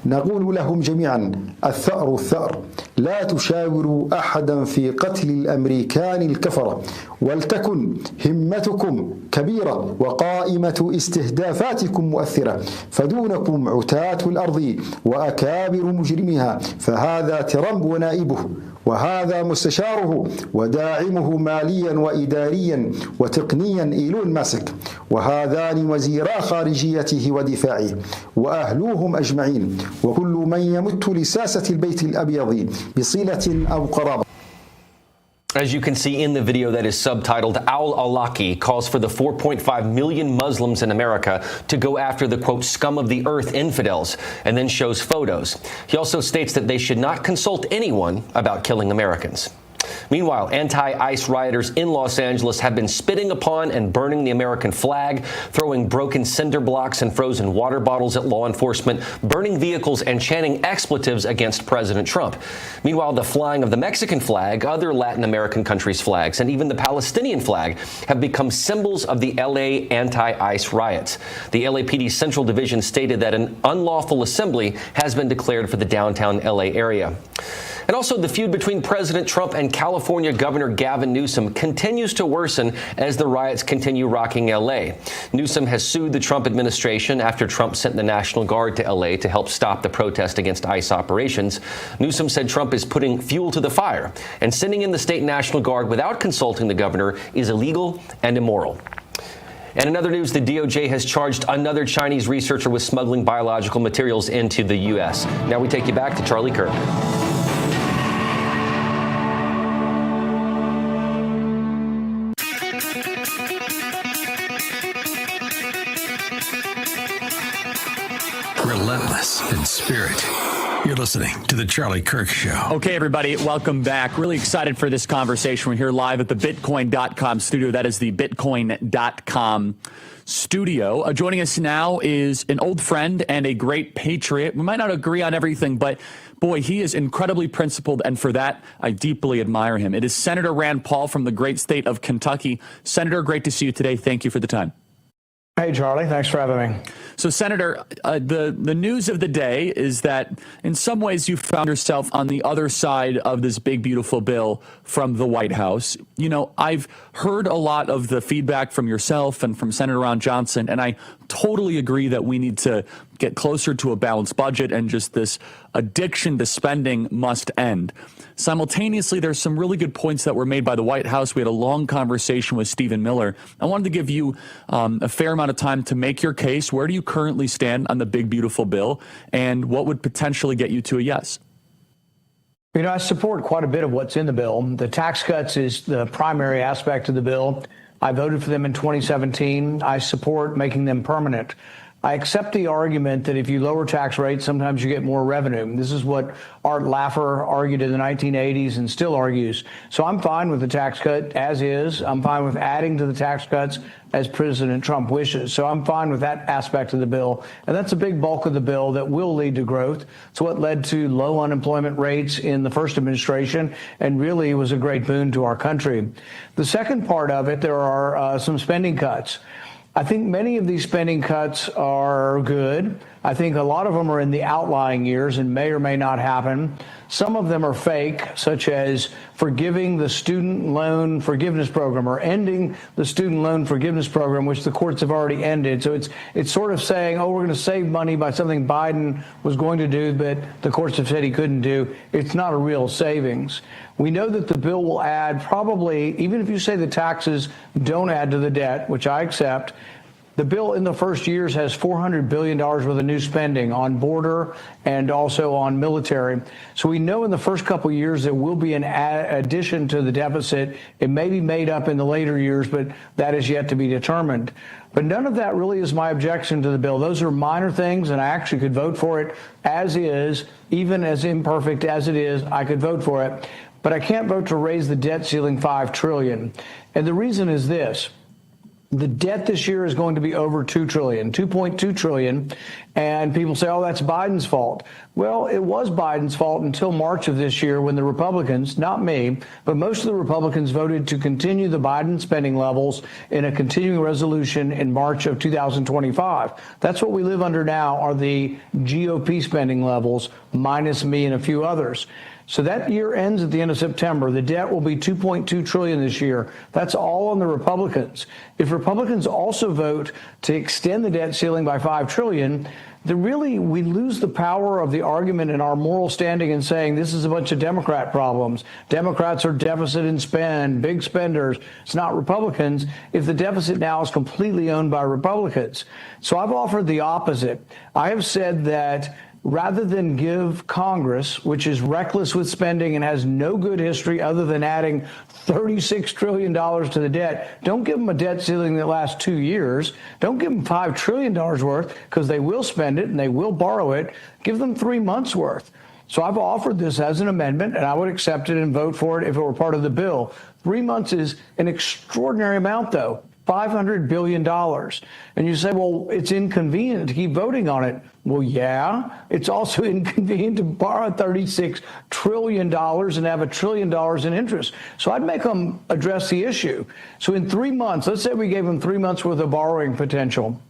نقول لهم جميعا الثأر الثأر لا تشاوروا أحدا في قتل الأمريكان الكفرة ولتكن همتكم كبيرة وقائمة استهدافاتكم مؤثرة فدونكم عتاة الأرض وأكابر مجرميها فهذا ترامب ونائبه وهذا مستشاره وداعمه ماليا وإداريا وتقنيا إيلون ماسك وهذان وزيرا خارجيته ودفاعه وأهلوهم أجمعين وكل من يمت لساسة البيت الأبيض بصلة أو قرابة. As you can see in the video that is subtitled, Al-Awlaki calls for the 4.5 million Muslims in America to go after the, quote, scum of the earth infidels, and then shows photos. He also states that they should not consult anyone about killing Americans. Meanwhile, anti-ICE rioters in Los Angeles have been spitting upon and burning the American flag, throwing broken cinder blocks and frozen water bottles at law enforcement, burning vehicles, and chanting expletives against President Trump. Meanwhile, the flying of the Mexican flag, other Latin American countries' flags, and even the Palestinian flag have become symbols of the LA anti-ICE riots. The LAPD Central Division stated that an unlawful assembly has been declared for the downtown LA area. And also, the feud between President Trump and California Governor Gavin Newsom continues to worsen as the riots continue rocking L.A. Newsom has sued the Trump administration after Trump sent the National Guard to L.A. to help stop the protest against ICE operations. Newsom said Trump is putting fuel to the fire, and sending in the state National Guard without consulting the governor is illegal and immoral. And in other news, the DOJ has charged another Chinese researcher with smuggling biological materials into the U.S. Now we take you back to Charlie Kirk. Relentless in spirit. You're listening to The Charlie Kirk Show. Okay, everybody, welcome back. Really excited for this conversation. We're here live at the Bitcoin.com studio. That is the Bitcoin.com studio. Joining us now is an old friend and a great patriot. We might not agree on everything, but boy, he is incredibly principled, and for that, I deeply admire him. It is Senator Rand Paul from the great state of Kentucky. Senator, great to see you today. Thank you for the time. Hey, Charlie. Thanks for having me. So, Senator, the news of the day is that in some ways you found yourself on the other side of this big, beautiful bill from the White House. You know, I've heard a lot of the feedback from yourself and from Senator Ron Johnson, and I totally agree that we need to get closer to a balanced budget, and just this addiction to spending must end. Simultaneously, there's some really good points that were made by the White House. We had a long conversation with Stephen Miller. I wanted to give you a fair amount of time to make your case. Where do you currently stand on the big, beautiful bill, and what would potentially get you to a yes? You know, I support quite a bit of what's in the bill. The tax cuts is the primary aspect of the bill. I voted for them in 2017. I support making them permanent. I accept the argument that if you lower tax rates, sometimes you get more revenue. This is what Art Laffer argued in the 1980s and still argues. So I'm fine with the tax cut as is. I'm fine with adding to the tax cuts as President Trump wishes. So I'm fine with that aspect of the bill. And that's a big bulk of the bill that will lead to growth. It's what led to low unemployment rates in the first administration and really was a great boon to our country. The second part of it, there are some spending cuts. I think many of these spending cuts are good. I think a lot of them are in the outlying years and may or may not happen. Some of them are fake, such as forgiving the student loan forgiveness program or ending the student loan forgiveness program, which the courts have already ended. So it's sort of saying, oh, we're going to save money by something Biden was going to do, but the courts have said he couldn't do. It's not a real savings. We know that the bill will add probably, even if you say the taxes don't add to the debt, which I accept, The bill in the first years has $400 billion worth of new spending on border and also on military. So we know in the first couple of years there will be an addition to the deficit. It may be made up in the later years, but that is yet to be determined. But none of that really is my objection to the bill. Those are minor things, and I actually could vote for it as is, even as imperfect as it is. I could vote for it, but I can't vote to raise the debt ceiling $5 trillion. And the reason is this. The debt this year is going to be over $2 trillion, $2.2 trillion. And people say, oh, that's Biden's fault. Well, it was Biden's fault until March of this year when the Republicans, not me, but most of the Republicans voted to continue the Biden spending levels in a continuing resolution in March of 2025. That's what we live under now are the GOP spending levels, minus me and a few others. So that year ends at the end of September. The debt will be $2.2 trillion this year. That's all on the Republicans. If Republicans also vote to extend the debt ceiling by $5 trillion, then really we lose the power of the argument in our moral standing in saying this is a bunch of Democrat problems. Democrats are deficit and spend, big spenders. It's not Republicans if the deficit now is completely owned by Republicans. So I've offered the opposite. I have said that rather than give Congress, which is reckless with spending and has no good history other than adding $36 trillion to the debt, don't give them a debt ceiling that lasts 2 years. Don't give them $5 trillion worth because they will spend it and they will borrow it. Give them 3 months worth. So I've offered this as an amendment, and I would accept it and vote for it if it were part of the bill. 3 months is an extraordinary amount, though. $500 billion. And you say, well, it's inconvenient to keep voting on it. Well, yeah, it's also inconvenient to borrow $36 trillion and have $1 trillion in interest. So I'd make them address the issue. So in 3 months, let's say we gave them 3 months worth of borrowing potential,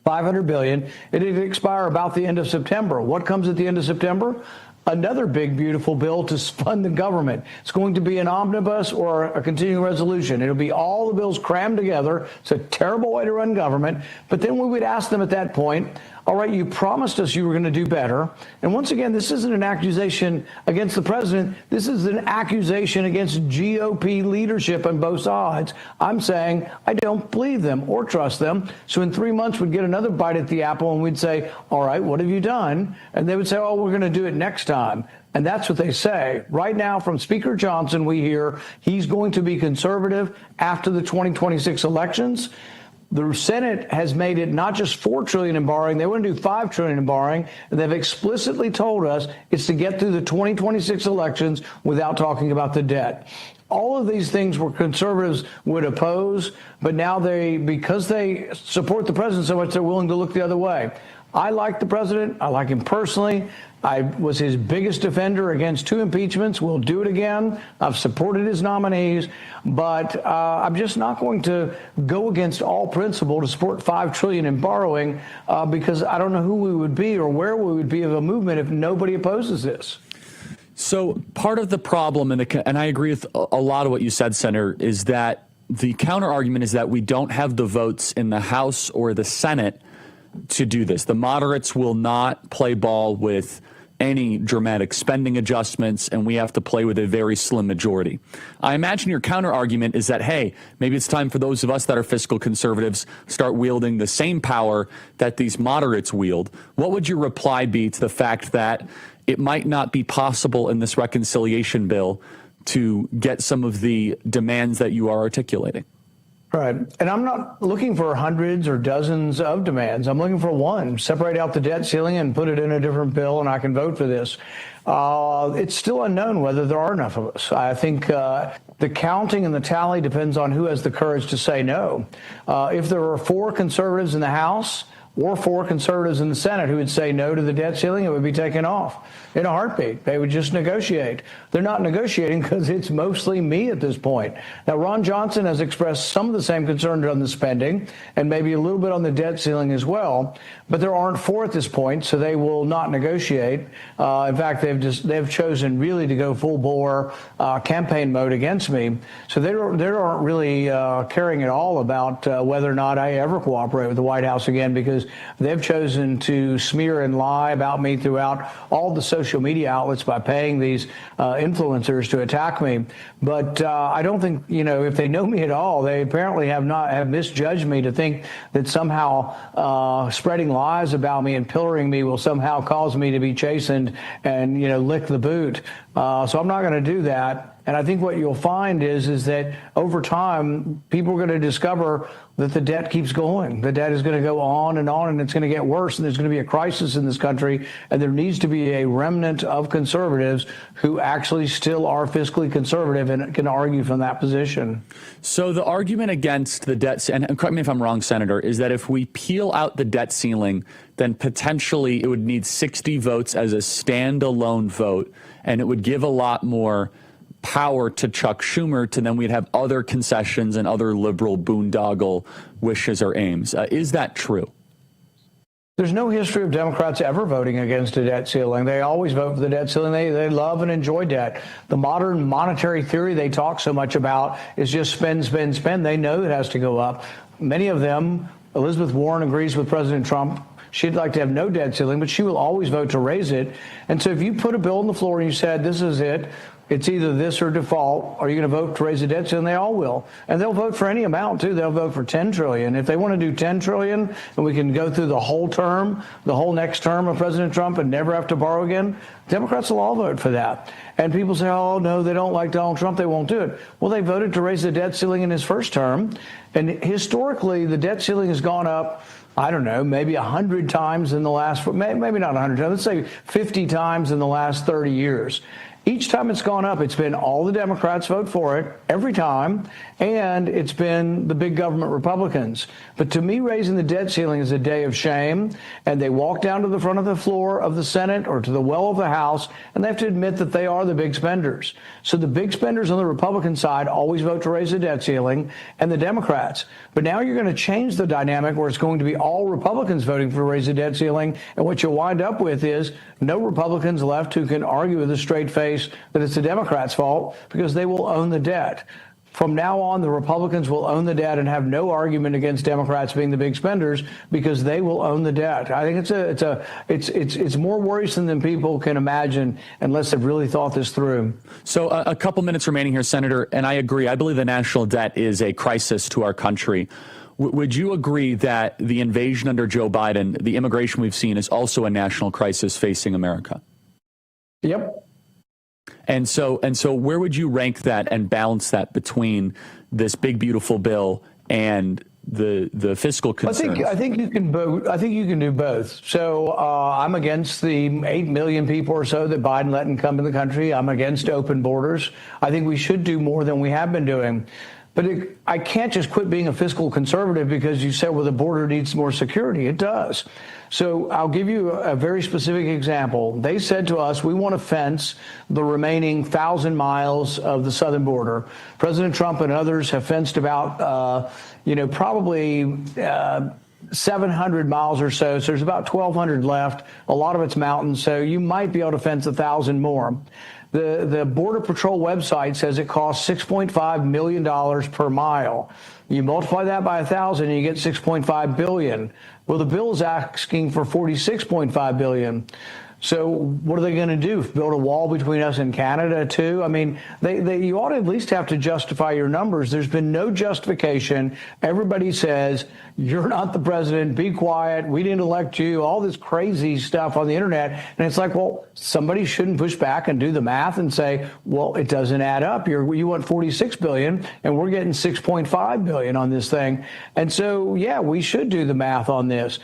$500 billion, it'd expire about the end of September. What comes at the end of September? Another big, beautiful bill to fund the government. It's going to be an omnibus or a continuing resolution. It'll be all the bills crammed together. It's a terrible way to run government. But then we would ask them at that point, all right, you promised us you were going to do better. And once again, this isn't an accusation against the president. This is an accusation against GOP leadership on both sides. I'm saying I don't believe them or trust them. So in 3 months, we'd get another bite at the apple and we'd say, all right, what have you done? And they would say, oh, we're going to do it next time. And that's what they say. Right now, from Speaker Johnson, we hear he's going to be conservative after the 2026 elections. The Senate has made it not just $4 trillion in borrowing. They want to do $5 trillion in borrowing. And they've explicitly told us it's to get through the 2026 elections without talking about the debt. All of these things where conservatives would oppose, but now because they support the president so much, they're willing to look the other way. I like the president. I like him personally. I was his biggest defender against 2 impeachments. We'll do it again. I've supported his nominees, but I'm just not going to go against all principle to support $5 trillion in borrowing because I don't know who we would be or where we would be of a movement if nobody opposes this. So part of the problem, and I agree with a lot of what you said, Senator, is that the counter argument is that we don't have the votes in the House or the Senate to do this. The moderates will not play ball with any dramatic spending adjustments, and we have to play with a very slim majority. I imagine your counter argument is that, hey, maybe it's time for those of us that are fiscal conservatives start wielding the same power that these moderates wield. What would your reply be to the fact that it might not be possible in this reconciliation bill to get some of the demands that you are articulating? Right. And I'm not looking for hundreds or dozens of demands. I'm looking for one. Separate out the debt ceiling and put it in a different bill, and I can vote for this. It's still unknown whether there are enough of us. I think the counting and the tally depends on who has the courage to say no. If there were 4 conservatives in the House or 4 conservatives in the Senate who would say no to the debt ceiling, it would be taken off in a heartbeat. They would just negotiate. They're not negotiating because it's mostly me at this point. Now, Ron Johnson has expressed some of the same concerns on the spending and maybe a little bit on the debt ceiling as well, but there aren't 4 at this point, so they will not negotiate. In fact, they've chosen really to go full bore campaign mode against me. So they aren't really caring at all about whether or not I ever cooperate with the White House again, because because they've chosen to smear and lie about me throughout all the social media outlets by paying these influencers to attack me. But I don't think, if they know me at all, they apparently have misjudged me to think that somehow spreading lies about me and pillaring me will somehow cause me to be chastened and, lick the boot. So I'm not going to do that. And I think what you'll find is that over time, people are going to discover that the debt keeps going. The debt is going to go on, and it's going to get worse, and there's going to be a crisis in this country, and there needs to be a remnant of conservatives who actually still are fiscally conservative and can argue from that position. So the argument against the debt, and correct me if I'm wrong, Senator, is that if we peel out the debt ceiling, then potentially it would need 60 votes as a standalone vote, and it would give a lot more power to Chuck Schumer, to then we'd have other concessions and other liberal boondoggle wishes or aims. Is that true? There's no history of Democrats ever voting against a debt ceiling. They always vote for the debt ceiling. They love and enjoy debt. The modern monetary theory they talk so much about is just spend, spend, spend. They know it has to go up. Many of them, Elizabeth Warren agrees with President Trump. She'd like to have no debt ceiling, but she will always vote to raise it. And so if you put a bill on the floor and you said, this is it, it's either this or default. Are you going to vote to raise the debt ceiling? They all will. And they'll vote for any amount, too. They'll vote for $10 trillion. If they want to do $10 trillion and we can go through the whole term, the whole next term of President Trump and never have to borrow again, Democrats will all vote for that. And people say, oh, no, they don't like Donald Trump. They won't do it. Well, they voted to raise the debt ceiling in his first term. And historically, the debt ceiling has gone up, I don't know, maybe 100 times in the last, maybe not 100 times, let's say 50 times in the last 30 years. Each time it's gone up, it's been all the Democrats vote for it every time, and it's been the big government Republicans. But to me, raising the debt ceiling is a day of shame, and they walk down to the front of the floor of the Senate or to the well of the House, and they have to admit that they are the big spenders. So the big spenders on the Republican side always vote to raise the debt ceiling, and the Democrats. But now you're going to change the dynamic where it's going to be all Republicans voting for raise the debt ceiling, and what you'll wind up with is no Republicans left who can argue with a straight face that it's the Democrats' fault, because they will own the debt. From now on, the Republicans will own the debt and have no argument against Democrats being the big spenders, because they will own the debt. I think it's more worrisome than people can imagine unless they've really thought this through. So a couple minutes remaining here, Senator, and I agree. I believe the national debt is a crisis to our country. Would you agree that the invasion under Joe Biden, the immigration we've seen, is also a national crisis facing America? Yep. And so where would you rank that and balance that between this big, beautiful bill and the fiscal concerns? I think you can both. I think you can do both. So I'm against the 8 million people or so that Biden let come in the country. I'm against open borders. I think we should do more than we have been doing. But I can't just quit being a fiscal conservative because you said, well, the border needs more security. It does. So I'll give you a very specific example. They said to us, we want to fence the remaining 1,000 miles of the southern border. President Trump and others have fenced about, probably 700 miles or so. So there's about 1,200 left. A lot of it's mountains. So you might be able to fence 1,000 more. The Border Patrol website says it costs $6.5 million per mile. You multiply that by 1,000 and you get $6.5 billion. Well, the bill is asking for $46.5 billion. So what are they going to do? Build a wall between us and Canada, too? I mean, you ought to at least have to justify your numbers. There's been no justification. Everybody says, you're not the president. Be quiet. We didn't elect you. All this crazy stuff on the internet. And it's like, well, somebody shouldn't push back and do the math and say, well, it doesn't add up. You want $46 billion, and we're getting $6.5 billion on this thing. And so, yeah, we should do the math on this.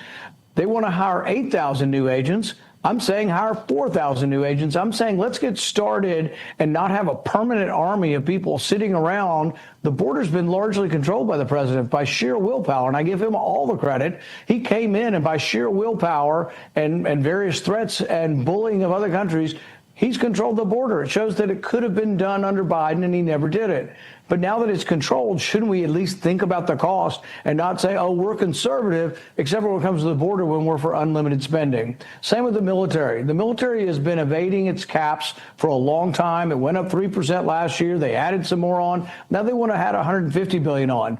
They want to hire 8,000 new agents. I'm saying hire 4,000 new agents. I'm saying let's get started and not have a permanent army of people sitting around. The border's been largely controlled by the president by sheer willpower, and I give him all the credit. He came in, and by sheer willpower and various threats and bullying of other countries, he's controlled the border. It shows that it could have been done under Biden, and he never did it. But now that it's controlled, shouldn't we at least think about the cost and not say, oh, we're conservative, except for when it comes to the border when we're for unlimited spending? Same with the military. The military has been evading its caps for a long time. It went up 3% last year. They added some more on. Now they want to add $150 billion on.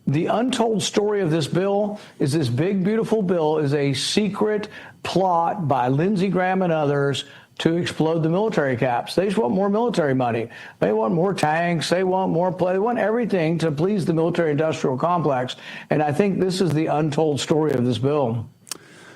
The untold story of this bill is this big, beautiful bill is a secret plot by Lindsey Graham and others to explode the military caps. They just want more military money. They want more tanks. They want more play. They want everything to please the military-industrial complex. And I think this is the untold story of this bill.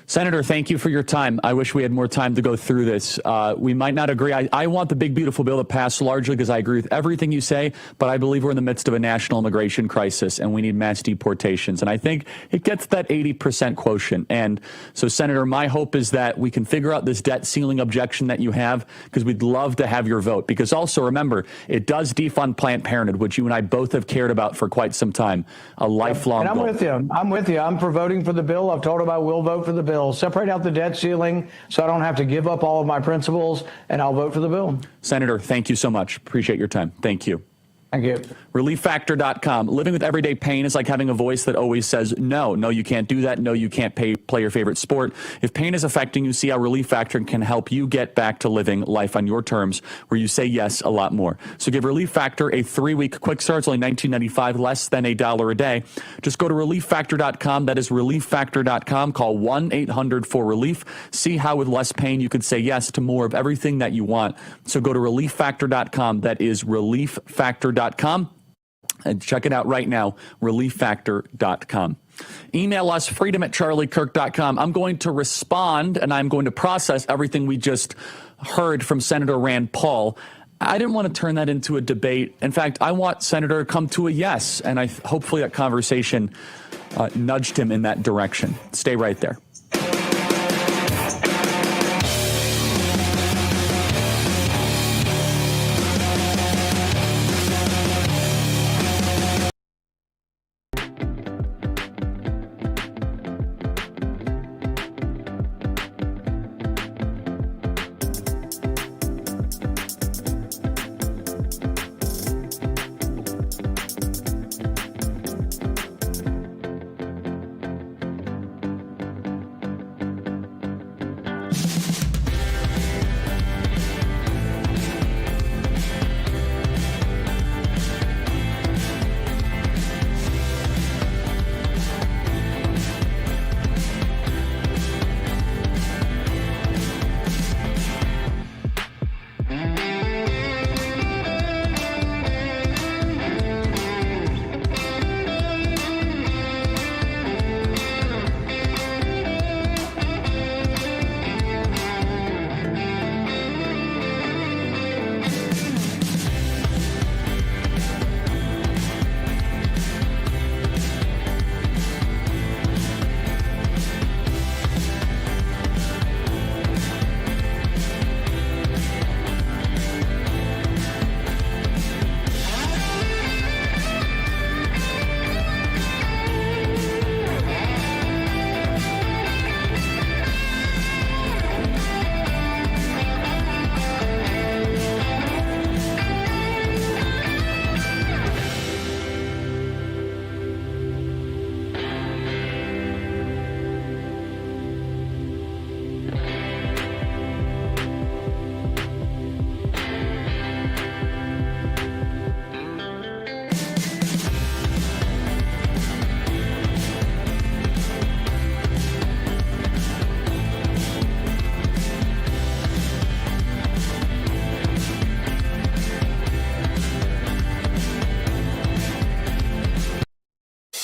Senator, thank you for your time. I wish we had more time to go through this. We might not agree. I want the big, beautiful bill to pass largely because I agree with everything you say, but I believe we're in the midst of a national immigration crisis and we need mass deportations. And I think it gets that 80% quotient. And so, Senator, my hope is that we can figure out this debt ceiling objection that you have, because we'd love to have your vote. Because also, remember, it does defund Planned Parenthood, which you and I both have cared about for quite some time, a lifelong goal. And I'm with you. I'm for voting for the bill. I've told him I will vote for the bill. Separate out the debt ceiling so I don't have to give up all of my principles, and I'll vote for the bill. Senator, thank you so much. Appreciate your time. Thank you. Thank you. ReliefFactor.com. Living with everyday pain is like having a voice that always says, no, you can't do that. No, you can't play your favorite sport. If pain is affecting you, see how Relief Factor can help you get back to living life on your terms, where you say yes a lot more. So give Relief Factor a 3-week quick start. It's only $19.95, less than $1 a day. Just go to ReliefFactor.com. That is ReliefFactor.com. Call 1-800-4-RELIEF. See how with less pain you could say yes to more of everything that you want. So go to ReliefFactor.com. That is ReliefFactor.com. And check it out right now, ReliefFactor.com. Email us, freedom@charliekirk.com. I'm going to respond and I'm going to process everything we just heard from Senator Rand Paul. I didn't want to turn that into a debate. In fact, I want Senator to come to a yes, and hopefully that conversation nudged him in that direction. Stay right there.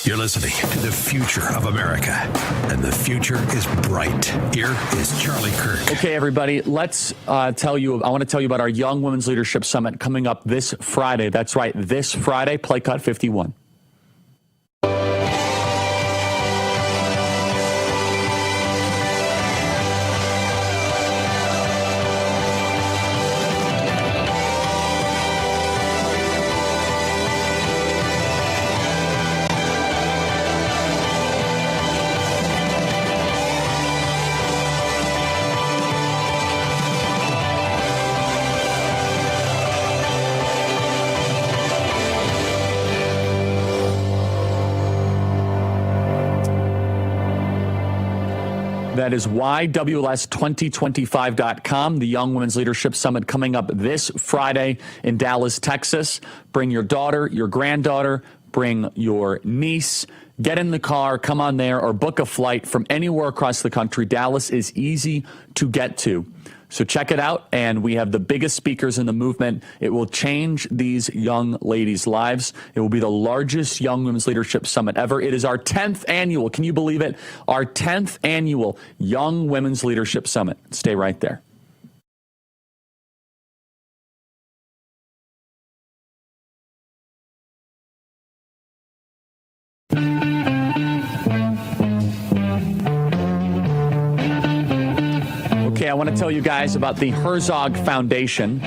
You're listening to the future of America, and the future is bright. Here is Charlie Kirk. Okay, everybody, let's I want to tell you about our Young Women's Leadership Summit coming up this Friday. That's right, this Friday, Play Cut 51. That is YWLS2025.com, the Young Women's Leadership Summit coming up this Friday in Dallas, Texas. Bring your daughter, your granddaughter, bring your niece. Get in the car, come on there, or book a flight from anywhere across the country. Dallas is easy to get to. So check it out, and we have the biggest speakers in the movement. It will change these young ladies' lives. It will be the largest Young Women's Leadership Summit ever. It is our 10th annual, can you believe it? Our 10th annual Young Women's Leadership Summit. Stay right there. Okay, I want to tell you guys about the Herzog Foundation.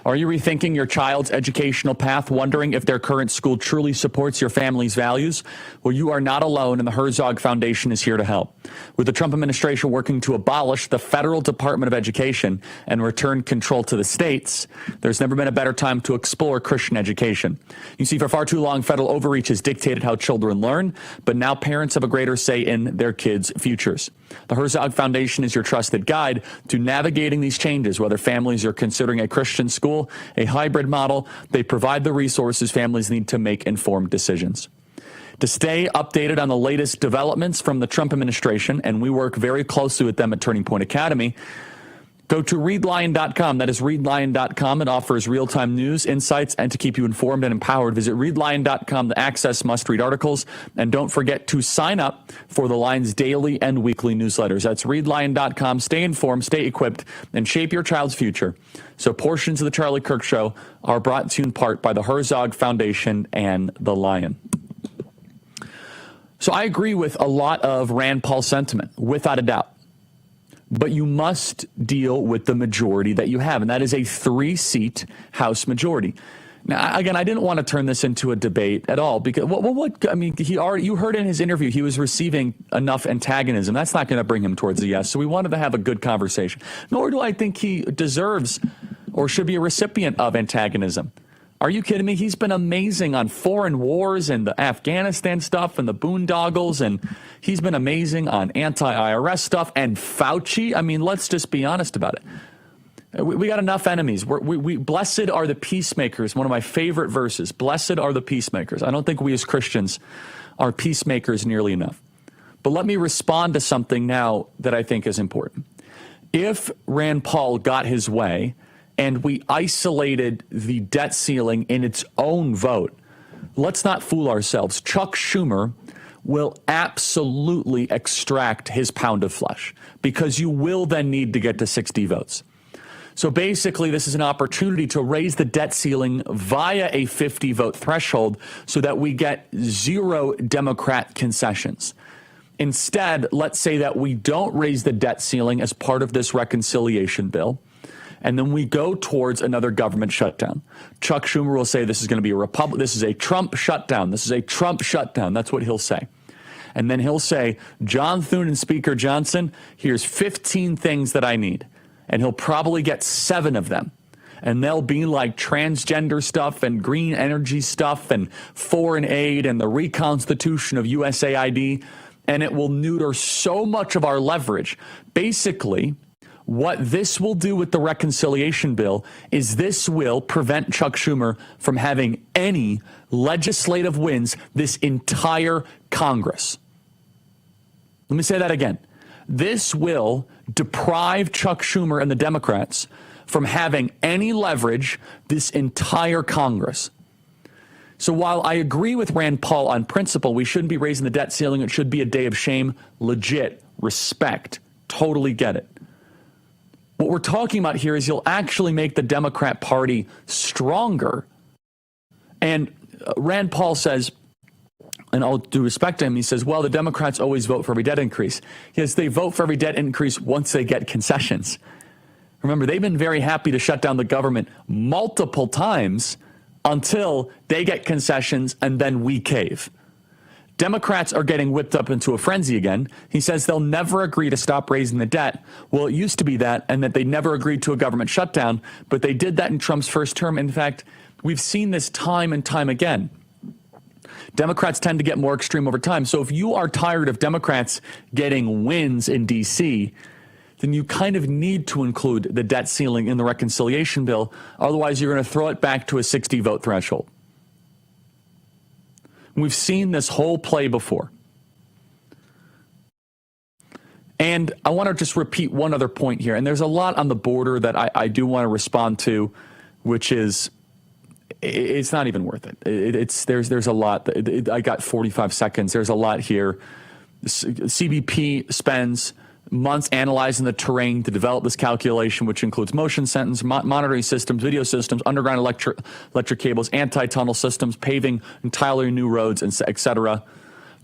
Are you rethinking your child's educational path, wondering if their current school truly supports your family's values? Well, you are not alone, and the Herzog Foundation is here to help. With the Trump administration working to abolish the federal Department of Education and return control to the states, there's never been a better time to explore Christian education. You see, for far too long, federal overreach has dictated how children learn, but now parents have a greater say in their kids' futures. The Herzog Foundation is your trusted guide to navigating these changes, whether families are considering a Christian school, a hybrid model. They provide the resources families need to make informed decisions. To stay updated on the latest developments from the Trump administration, and we work very closely with them at Turning Point Academy, go to readlion.com. That is readlion.com. It offers real-time news, insights, and to keep you informed and empowered, visit readlion.com to access must-read articles. And don't forget to sign up for the Lion's daily and weekly newsletters. That's readlion.com. Stay informed, stay equipped, and shape your child's future. So portions of the Charlie Kirk Show are brought to you in part by the Herzog Foundation and the Lion. So I agree with a lot of Rand Paul sentiment, without a doubt. But you must deal with the majority that you have, and that is a 3-seat House majority. Now, again, I didn't want to turn this into a debate at all because you heard in his interview he was receiving enough antagonism. That's not going to bring him towards a yes. So we wanted to have a good conversation. Nor do I think he deserves or should be a recipient of antagonism. Are you kidding me? He's been amazing on foreign wars and the Afghanistan stuff and the boondoggles, and he's been amazing on anti-IRS stuff and Fauci. I mean, let's just be honest about it. We got enough enemies. We blessed are the peacemakers, one of my favorite verses. Blessed are the peacemakers. I don't think we as Christians are peacemakers nearly enough. But let me respond to something now that I think is important. If Rand Paul got his way and we isolated the debt ceiling in its own vote, let's not fool ourselves. Chuck Schumer will absolutely extract his pound of flesh because you will then need to get to 60 votes. So basically, this is an opportunity to raise the debt ceiling via a 50-vote threshold so that we get 0 Democrat concessions. Instead, let's say that we don't raise the debt ceiling as part of this reconciliation bill, and then we go towards another government shutdown. Chuck Schumer will say this is going to be this is a Trump shutdown. This is a Trump shutdown. That's what he'll say. And then he'll say, John Thune and Speaker Johnson, here's 15 things that I need. And he'll probably get 7 of them. And they'll be like transgender stuff and green energy stuff and foreign aid and the reconstitution of USAID. And it will neuter so much of our leverage. Basically, what this will do with the reconciliation bill is this will prevent Chuck Schumer from having any legislative wins this entire Congress. Let me say that again. This will deprive Chuck Schumer and the Democrats from having any leverage this entire Congress. So while I agree with Rand Paul on principle, we shouldn't be raising the debt ceiling. It should be a day of shame. Legit. Respect. Totally get it. What we're talking about here is you'll actually make the Democrat Party stronger. And Rand Paul says, and all due respect to him, he says, well, the Democrats always vote for every debt increase. Yes, they vote for every debt increase once they get concessions. Remember, they've been very happy to shut down the government multiple times until they get concessions and then we cave. Democrats are getting whipped up into a frenzy again. He says they'll never agree to stop raising the debt. Well, it used to be that, and that they never agreed to a government shutdown, but they did that in Trump's first term. In fact, we've seen this time and time again. Democrats tend to get more extreme over time. So if you are tired of Democrats getting wins in D.C., then you kind of need to include the debt ceiling in the reconciliation bill. Otherwise, you're going to throw it back to a 60-vote threshold. We've seen this whole play before. And I want to just repeat one other point here. And there's a lot on the border that I do want to respond to, which is it's not even worth it. There's a lot. I got 45 seconds. There's a lot here. CBP spends months analyzing the terrain to develop this calculation, which includes motion sensors, monitoring systems, video systems, underground electric cables, anti-tunnel systems, paving entirely new roads, and et cetera.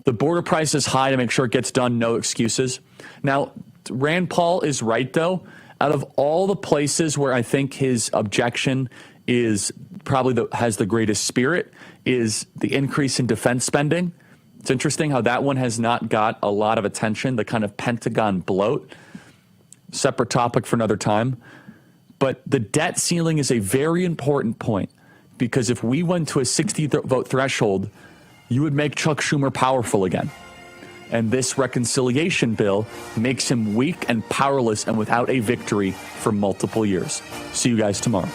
The border price is high to make sure it gets done. No excuses. Now, Rand Paul is right, though. Out of all the places where I think his objection is probably has the greatest spirit is the increase in defense spending. It's interesting how that one has not got a lot of attention, the kind of Pentagon bloat. Separate topic for another time. But the debt ceiling is a very important point, because if we went to a 60-vote threshold, you would make Chuck Schumer powerful again. And this reconciliation bill makes him weak and powerless and without a victory for multiple years. See you guys tomorrow.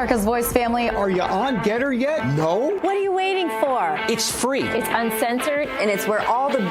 America's Voice family. Are you on Getter yet? No? What are you waiting for? It's free. It's uncensored, and it's where all the